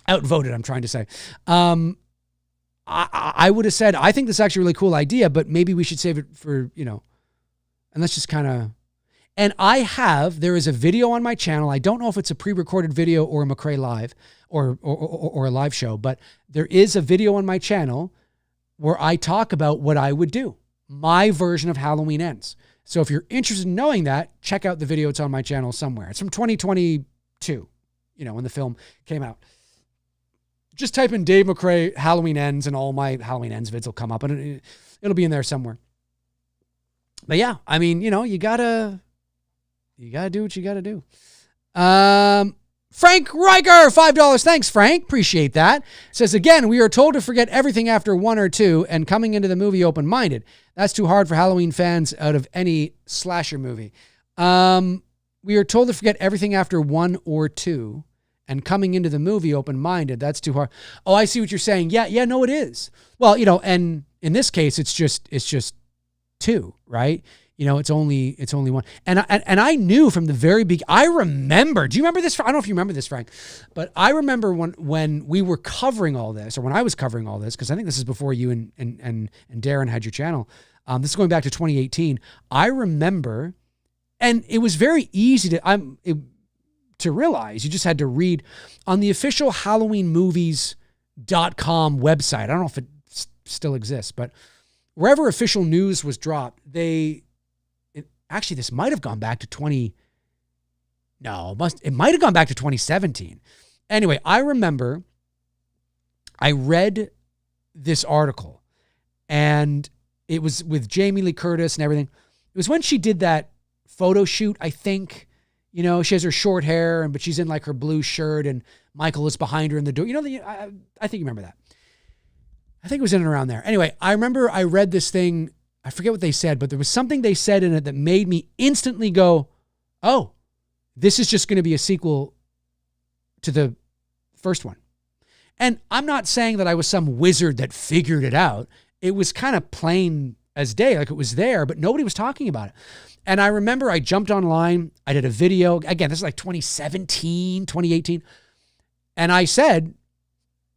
Speaker 1: Outvoted, I'm trying to say. I would have said, I think this is actually a really cool idea, but maybe we should save it for, and let's just kind of, and there is a video on my channel. I don't know if it's a pre-recorded video or a McRae Live or a live show, but there is a video on my channel where I talk about what I would do. My version of Halloween Ends. So if you're interested in knowing that, check out the video. It's on my channel somewhere. It's from 2022, when the film came out. Just type in Dave McRae Halloween Ends and all my Halloween Ends vids will come up, and it'll be in there somewhere. But yeah, I mean, you gotta do what you gotta do. Frank Riker, $5. Thanks, Frank. Appreciate that. Says, again, we are told to forget everything after 1 or 2 and coming into the movie open-minded. That's too hard for Halloween fans out of any slasher movie. We are told to forget everything after 1 or 2 and coming into the movie open-minded. That's too hard. Oh, I see what you're saying. Yeah, no, it is. Well, and in this case, it's just 2, right? It's only 1. And I knew from the very beginning. I remember. Do you remember this? I don't know if you remember this, Frank, but I remember when we were covering all this, or when I was covering all this, because I think this is before you and Darren had your channel. This is going back to 2018. I remember, and it was very easy to realize. You just had to read on the official HalloweenMovies.com website. I don't know if it still exists, but wherever official news was dropped, actually, this might have gone back to it might have gone back to 2017. Anyway, I remember I read this article, and it was with Jamie Lee Curtis and everything. It was when she did that photo shoot, I think. She has her short hair, but she's in like her blue shirt, and Michael is behind her in the door. I think you remember that. I think it was in and around there. Anyway, I remember I read this thing. I forget what they said, but there was something they said in it that made me instantly go, oh, this is just going to be a sequel to the first one. And I'm not saying that I was some wizard that figured it out. It was kind of plain as day, like it was there, but nobody was talking about it. And I remember I jumped online. I did a video. Again, this is like 2017, 2018. And I said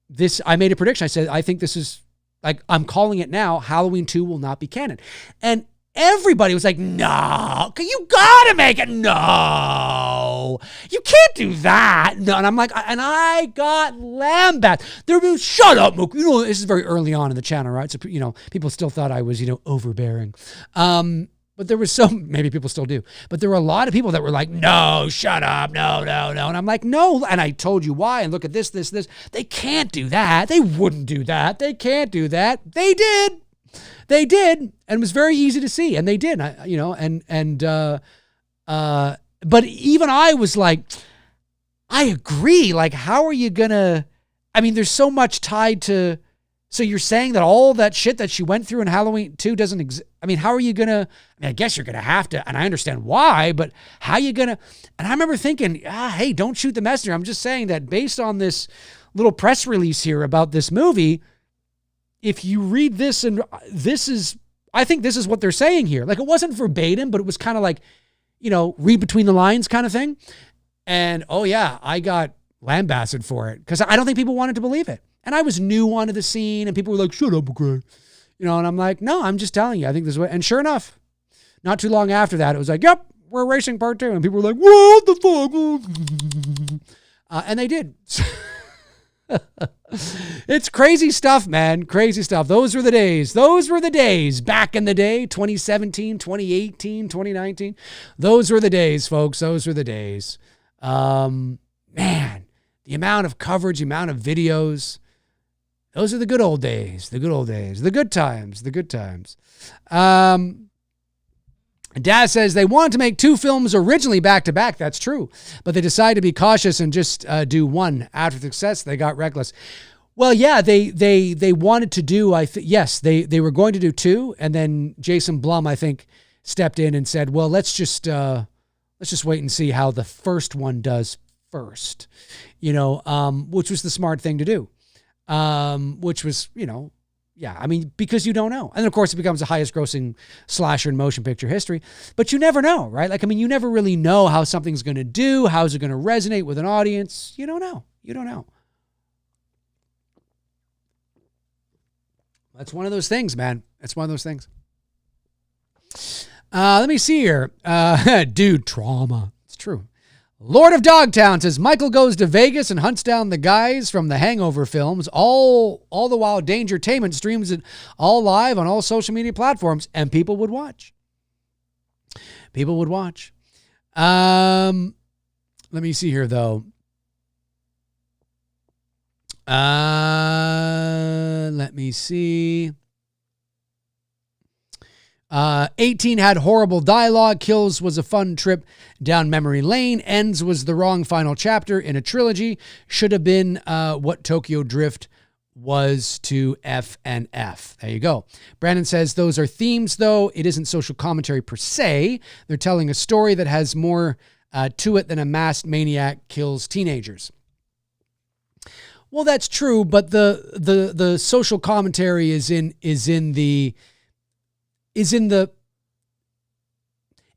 Speaker 1: this, I made a prediction. I said, I think this is, like, I'm calling it now, Halloween 2 will not be canon. And everybody was like, no, you gotta make it. No, you can't do that. No. And I'm like, and I got lambasted. There was, shut up, Mook. This is very early on in the channel, right? So, people still thought I was, overbearing. But there was maybe people still do, but there were a lot of people that were like, no, shut up. No. And I'm like, no. And I told you why. And look at this. They can't do that. They wouldn't do that. They can't do that. They did. And it was very easy to see. And they did, but even I was like, I agree. Like, how are you gonna, there's so much tied to, so you're saying that all that shit that she went through in Halloween 2 doesn't exist? How are you going to, I guess you're going to have to, and I understand why, but how are you going to, and I remember thinking, hey, don't shoot the messenger. I'm just saying that based on this little press release here about this movie, if you read this, and I think this is what they're saying here. Like, it wasn't verbatim, but it was kind of like, read between the lines kind of thing. And, oh yeah, I got lambasted for it because I don't think people wanted to believe it. And I was new onto the scene, and people were like, shut up, McRae. And I'm like, no, I'm just telling you. I think this is what, and sure enough, not too long after that, it was like, yep, we're racing part 2. And people were like, what the fuck? And they did. It's crazy stuff, man. Crazy stuff. Those were the days. Back in the day, 2017, 2018, 2019. Those were the days, folks. Those were the days. Man, the amount of coverage, the amount of videos. Those are the good old days, the good times. Daz says they wanted to make 2 films originally back to back. That's true. But they decided to be cautious and just do one. After success, they got reckless. Well, yeah, they wanted to do, yes, they were going to do 2. And then Jason Blum, I think, stepped in and said, well, let's just wait and see how the first one does first, which was the smart thing to do. Which was, Yeah, I mean, because you don't know. And of course, it becomes the highest grossing slasher in motion picture history. But you never know, right? Like, I mean, you never really know how something's going to do. How's it going to resonate with an audience? You don't know. You don't know. That's one of those things, man. That's one of those things. Let me see here. Dude, trauma. It's true. Lord of Dogtown says Michael goes to Vegas and hunts down the guys from the Hangover films. All the while Dangertainment streams it all live on all social media platforms, and people would watch. People would watch. Let me see here, though. Let me see. 18 had horrible dialogue. Kills was a fun trip down memory lane. Ends was the wrong final chapter in a trilogy. Should have been what Tokyo Drift was to F and F. There you go. Brandon says those are themes, though. It isn't social commentary per se. They're telling a story that has more to it than a masked maniac kills teenagers. Well, that's true, but the social commentary is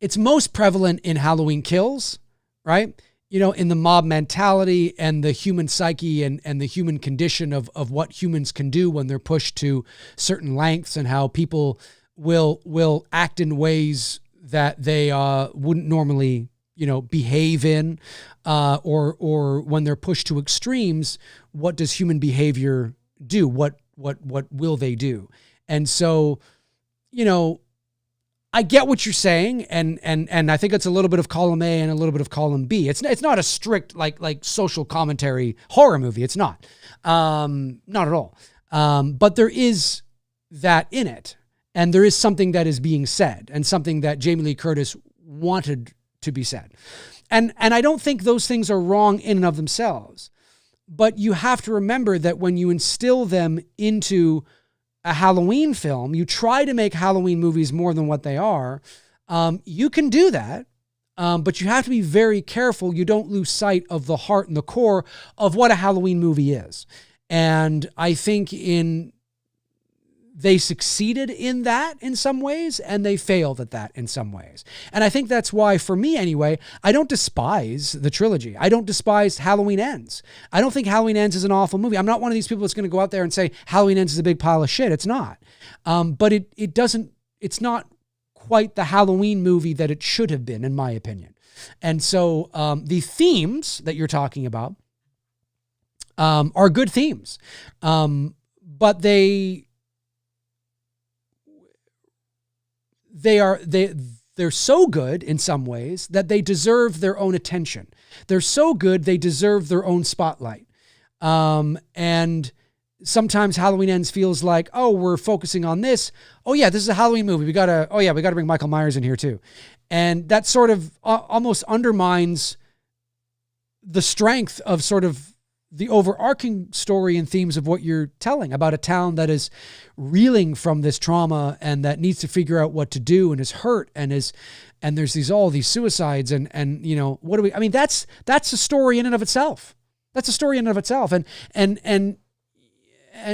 Speaker 1: it's most prevalent in Halloween Kills, right? You know, in the mob mentality and the human psyche and the human condition of what humans can do when they're pushed to certain lengths, and how people will act in ways that they wouldn't normally, you know, behave in, or when they're pushed to extremes, what does human behavior do? What will they do? And so, you know, I get what you're saying, and I think it's a little bit of column A and a little bit of column B. It's not a strict like social commentary horror movie. It's not at all. But there is that in it, and there is something that is being said, and something that Jamie Lee Curtis wanted to be said, and I don't think those things are wrong in and of themselves. But you have to remember that when you instill them into a Halloween film, you try to make Halloween movies more than what they are. You can do that, but you have to be very careful you don't lose sight of the heart and the core of what a Halloween movie is. And I think they succeeded in that in some ways, and they failed at that in some ways. And I think that's why, for me anyway, I don't despise the trilogy. I don't despise Halloween Ends. I don't think Halloween Ends is an awful movie. I'm not one of these people that's going to go out there and say Halloween Ends is a big pile of shit. It's not. But it's not quite the Halloween movie that it should have been, in my opinion. And so the themes that you're talking about are good themes. But they're so good in some ways that they deserve their own attention. They're so good, they deserve their own spotlight. And sometimes Halloween Ends feels like, oh, we're focusing on this. Oh yeah, this is a Halloween movie. We gotta bring Michael Myers in here too. And that sort of almost undermines the strength of sort of the overarching story and themes of what you're telling about a town that is reeling from this trauma and that needs to figure out what to do and is hurt and there's all these suicides and you know, that's a story in and of itself. That's a story in and of itself. And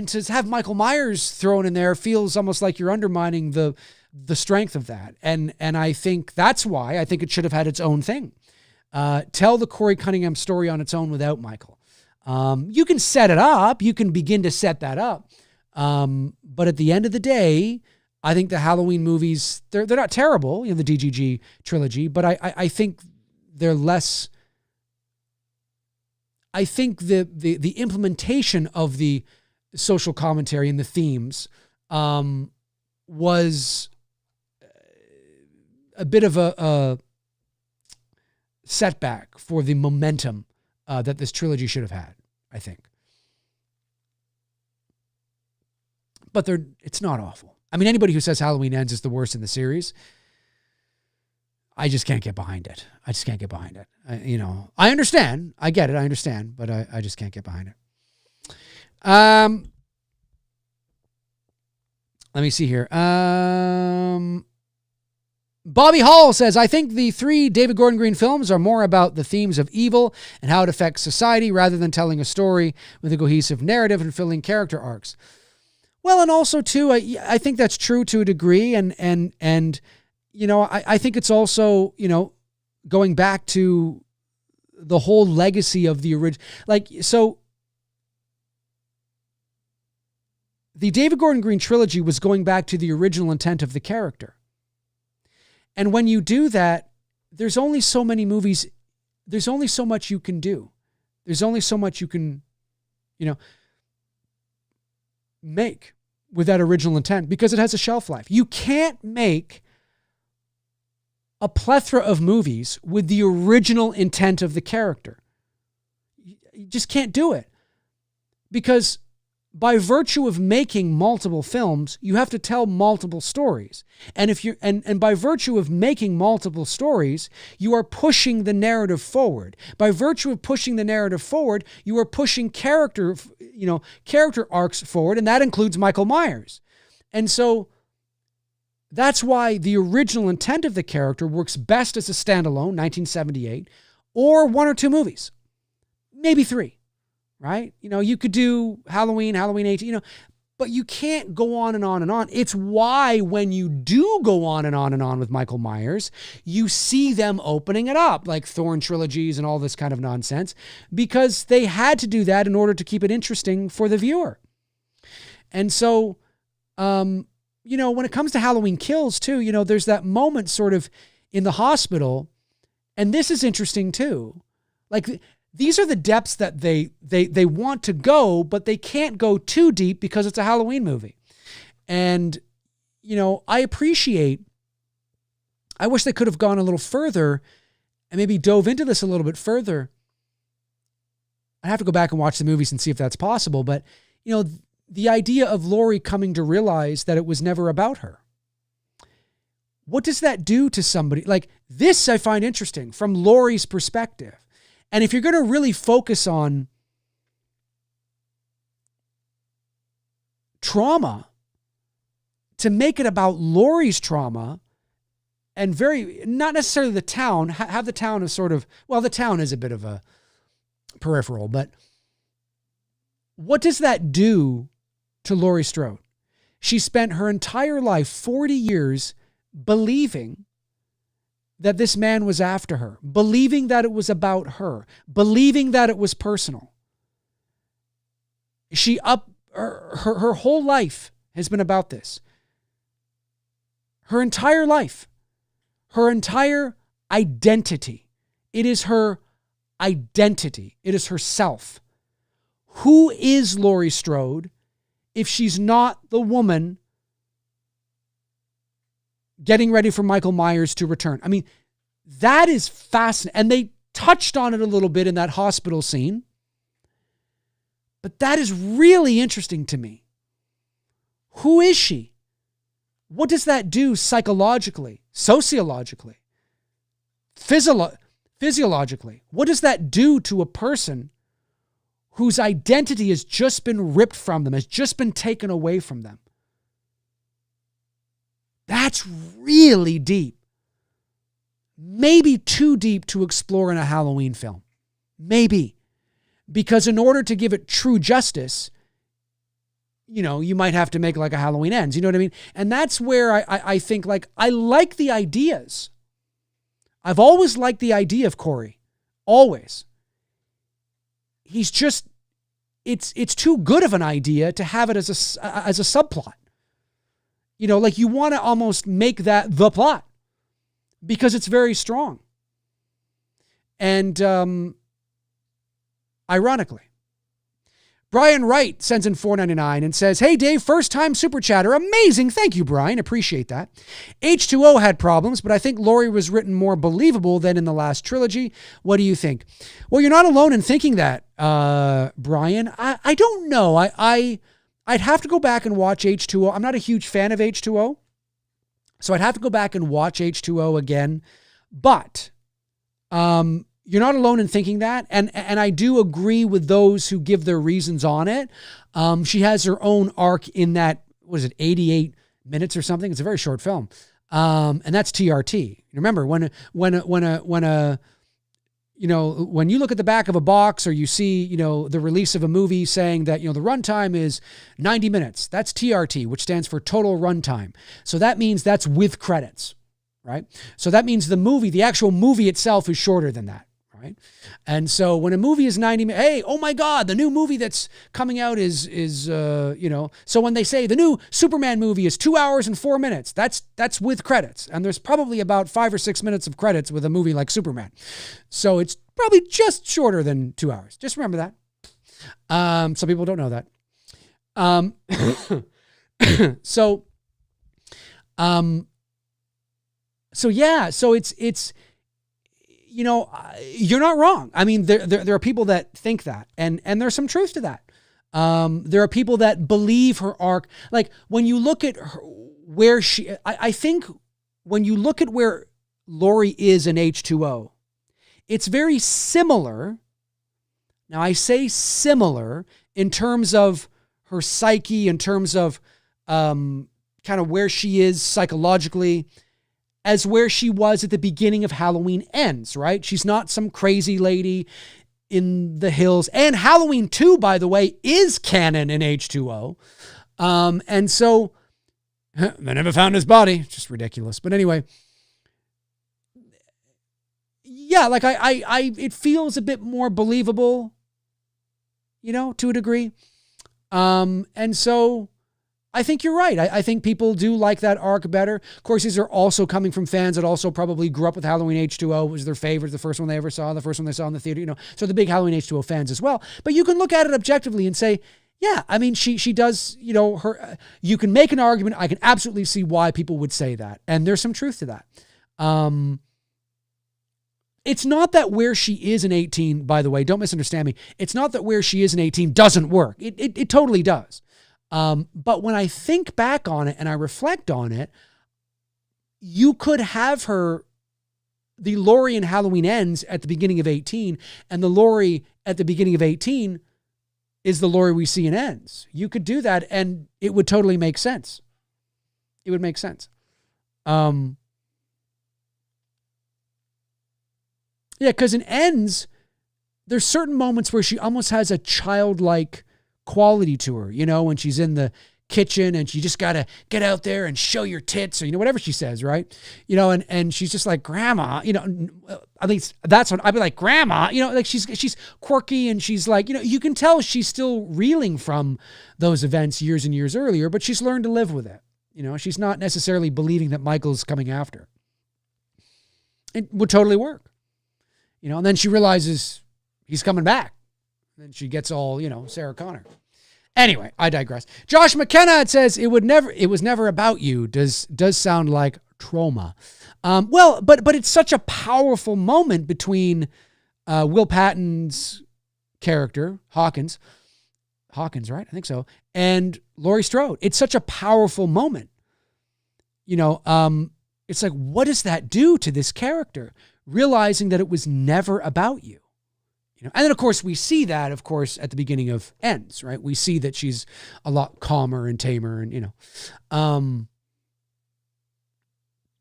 Speaker 1: to have Michael Myers thrown in there feels almost like you're undermining the strength of that. And I think that's why I think it should have had its own thing. Tell the Corey Cunningham story on its own without Michael. You can set it up. You can begin to set that up. But at the end of the day, I think the Halloween movies, they're not terrible, you know, the DGG trilogy, but I think they're less. I think the implementation of the social commentary and the themes was a bit of a setback for the momentum that this trilogy should have had, I think. But it's not awful. I mean, anybody who says Halloween Ends is the worst in the series, I just can't get behind it. I just can't get behind it. I understand. I get it. I understand. But I just can't get behind it. Let me see here. Bobby Hall says, I think the 3 David Gordon Green films are more about the themes of evil and how it affects society rather than telling a story with a cohesive narrative and filling character arcs. Well, and also too, I think that's true to a degree. And, you know, I think it's also, you know, going back to the whole legacy of the original, like, so the David Gordon Green trilogy was going back to the original intent of the character. And when you do that, there's only so many movies. There's only so much you can do. There's only so much you can, you know, make with that original intent because it has a shelf life. You can't make a plethora of movies with the original intent of the character. You just can't do it because by virtue of making multiple films, you have to tell multiple stories. And if you and by virtue of making multiple stories, you are pushing the narrative forward. By virtue of pushing the narrative forward, you are pushing character arcs forward, and that includes Michael Myers. And so that's why the original intent of the character works best as a standalone, 1978, or one or two movies, maybe three. Right? You know, you could do Halloween 18, you know, but you can't go on and on and on. It's why when you do go on and on and on with Michael Myers, you see them opening it up like Thorn trilogies and all this kind of nonsense because they had to do that in order to keep it interesting for the viewer. And so, you know, when it comes to Halloween Kills too, you know, there's that moment sort of in the hospital, and this is interesting too. Like, these are the depths that they want to go, but they can't go too deep because it's a Halloween movie. And, you know, I wish they could have gone a little further and maybe dove into this a little bit further. I'd have to go back and watch the movies and see if that's possible. But, you know, the idea of Laurie coming to realize that it was never about her. What does that do to somebody? Like, this I find interesting from Laurie's perspective. And if you're going to really focus on trauma, to make it about Laurie's trauma and not necessarily the town, have the town as sort of, well, the town is a bit of a peripheral, but what does that do to Laurie Strode? She spent her entire life, 40 years, believing that this man was after her, believing that it was about her, believing that it was personal. Her whole life has been about this. Her entire life, her entire identity. It is her identity. It is herself. Who is Laurie Strode if she's not the woman getting ready for Michael Myers to return? I mean, that is fascinating. And they touched on it a little bit in that hospital scene. But that is really interesting to me. Who is she? What does that do psychologically, sociologically, physiologically? What does that do to a person whose identity has just been ripped from them, has just been taken away from them? That's really deep. Maybe too deep to explore in a Halloween film. Maybe. Because in order to give it true justice, you know, you might have to make like a Halloween Ends. You know what I mean? And that's where I think, like, I like the ideas. I've always liked the idea of Corey. Always. He's just, it's too good of an idea to have it as a subplot. You know, like, you want to almost make that the plot because it's very strong. And ironically, Brian Wright sends in $4.99 and says, "Hey Dave, first time super chatter. Amazing. Thank you, Brian. Appreciate that. H2O had problems, but I think Laurie was written more believable than in the last trilogy. What do you think?" Well, you're not alone in thinking that, Brian. I don't know. I'd have to go back and watch H2O. I'm not a huge fan of H2O, so I'd have to go back and watch H2O again. But you're not alone in thinking that, and I do agree with those who give their reasons on it. She has her own arc in that, what is it, 88 minutes or something? It's a very short film, and that's TRT. Remember when a when you look at the back of a box or you see, the release of a movie saying that, the runtime is 90 minutes, that's TRT, which stands for total runtime. So that means that's with credits, right? So that means the actual movie itself is shorter than that, right? And so when a movie is 90 minutes, hey, oh my God, the new movie that's coming out is so when they say the new Superman movie is 2 hours and 4 minutes, that's with credits. And there's probably about 5 or 6 minutes of credits with a movie like Superman. So it's probably just shorter than 2 hours. Just remember that. Some people don't know that. So it's you're not wrong. I mean, there are people that think that, and there's some truth to that. There are people that believe her arc. Like when you look at her, where I think when you look at where Laurie is in H2O, it's very similar. Now I say similar in terms of her psyche, in terms of kind of where she is psychologically, as where she was at the beginning of Halloween Ends, right? She's not some crazy lady in the hills. And Halloween 2, by the way, is canon in H2O. And so they never found his body. Just ridiculous. But anyway, yeah, like it feels a bit more believable, to a degree. And so I think you're right. I think people do like that arc better. Of course, these are also coming from fans that also probably grew up with Halloween H2O. It was their favorite, the first one they ever saw, the first one they saw in the theater, so the big Halloween H2O fans as well. But you can look at it objectively and say, yeah, I mean, she does, you can make an argument. I can absolutely see why people would say that. And there's some truth to that. It's not that where she is in 18, by the way, don't misunderstand me. It's not that where she is in 18 doesn't work. It totally does. But when I think back on it and I reflect on it, you could have the Laurie in Halloween Ends at the beginning of 18, and the Laurie at the beginning of 18 is the Laurie we see in Ends. You could do that and it would totally make sense. It would make sense. Yeah, because in Ends, there's certain moments where she almost has a childlike quality to her, when she's in the kitchen and she just got to get out there and show your tits or, whatever she says, right? And she's just like, Grandma, at least that's when I'd be like, Grandma, like she's quirky and she's like, you can tell she's still reeling from those events years and years earlier, but she's learned to live with it. She's not necessarily believing that Michael's coming after her. It would totally work, and then she realizes he's coming back. Then she gets all, Sarah Connor. Anyway, I digress. Josh McKenna, it says, it was never about you. Does sound like trauma. Well, but it's such a powerful moment between Will Patton's character, Hawkins, right? I think so. And Laurie Strode. It's such a powerful moment. It's like, what does that do to this character? Realizing that it was never about you. And then, of course, we see that, at the beginning of Ends, right? We see that she's a lot calmer and tamer and,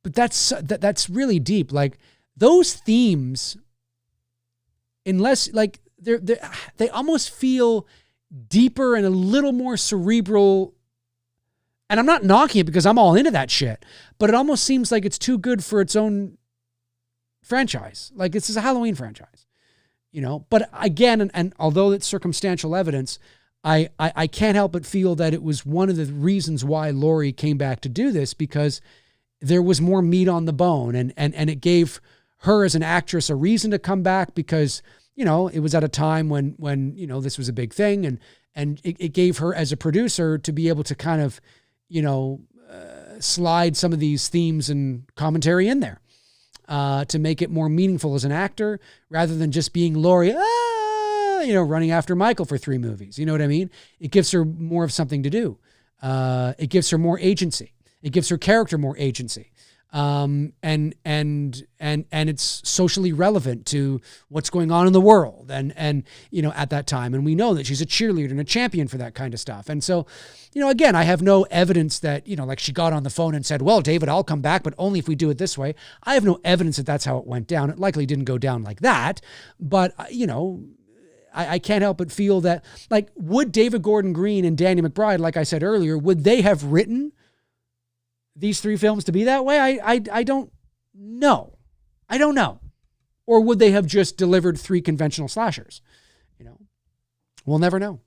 Speaker 1: but that's really deep. Like those themes, unless like they almost feel deeper and a little more cerebral. And I'm not knocking it because I'm all into that shit, but it almost seems like it's too good for its own franchise. Like this is a Halloween franchise. But again, and although it's circumstantial evidence, I can't help but feel that it was one of the reasons why Laurie came back to do this, because there was more meat on the bone and it gave her as an actress a reason to come back because, it was at a time when this was a big thing and it gave her as a producer to be able to kind of, slide some of these themes and commentary in there. To make it more meaningful as an actor rather than just being Laurie, running after Michael for 3 movies. You know what I mean? It gives her more of something to do. It gives her more agency. It gives her character more agency. and it's socially relevant to what's going on in the world and at that time. And we know that she's a cheerleader and a champion for that kind of stuff. And so, again, I have no evidence that, like she got on the phone and said, well, David, I'll come back, but only if we do it this way. I have no evidence that that's how it went down. It likely didn't go down like that, but I can't help but feel that, like, would David Gordon Green and Danny McBride, like I said earlier, would they have written these 3 films to be that way? I don't know. I don't know. Or would they have just delivered 3 conventional slashers? We'll never know.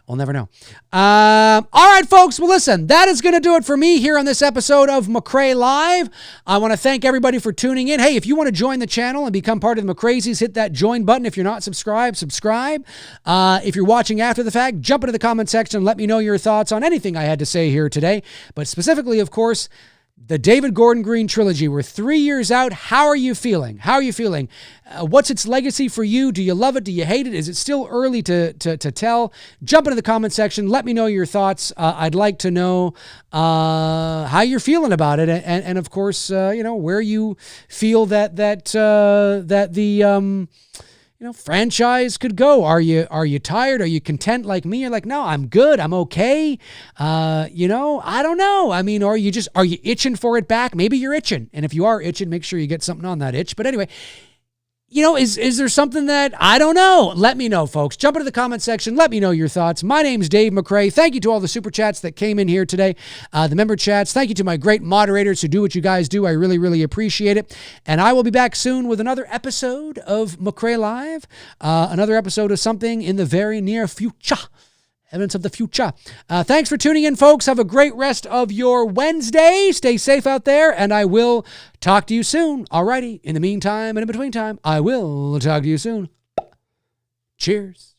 Speaker 1: We'll never know. All right, folks. Well, listen, that is going to do it for me here on this episode of McRae Live. I want to thank everybody for tuning in. Hey, if you want to join the channel and become part of the McRazies, hit that join button. If you're not subscribed, subscribe. If you're watching after the fact, jump into the comment section and let me know your thoughts on anything I had to say here today. But specifically, of course, the David Gordon Green trilogy. We're 3 years out. How are you feeling? How are you feeling? What's its legacy for you? Do you love it? Do you hate it? Is it still early to tell? Jump into the comment section. Let me know your thoughts. I'd like to know how you're feeling about it, and of course, where you feel that the franchise could go. Are you tired? Are you content like me? You're like, no, I'm good. I'm okay. I don't know. I mean, are you itching for it back? Maybe you're itching. And if you are itching, make sure you get something on that itch. But anyway, is there something that I don't know? Let me know, folks. Jump into the comment section. Let me know your thoughts. My name's Dave McRae. Thank you to all the super chats that came in here today, the member chats. Thank you to my great moderators who do what you guys do. I really, really appreciate it. And I will be back soon with another episode of McRae Live, another episode of something in the very near future. Evidence of the future. Thanks for tuning in, folks. Have a great rest of your Wednesday. Stay safe out there, and I will talk to you soon. Alrighty. In the meantime and in between time, I will talk to you soon. Cheers.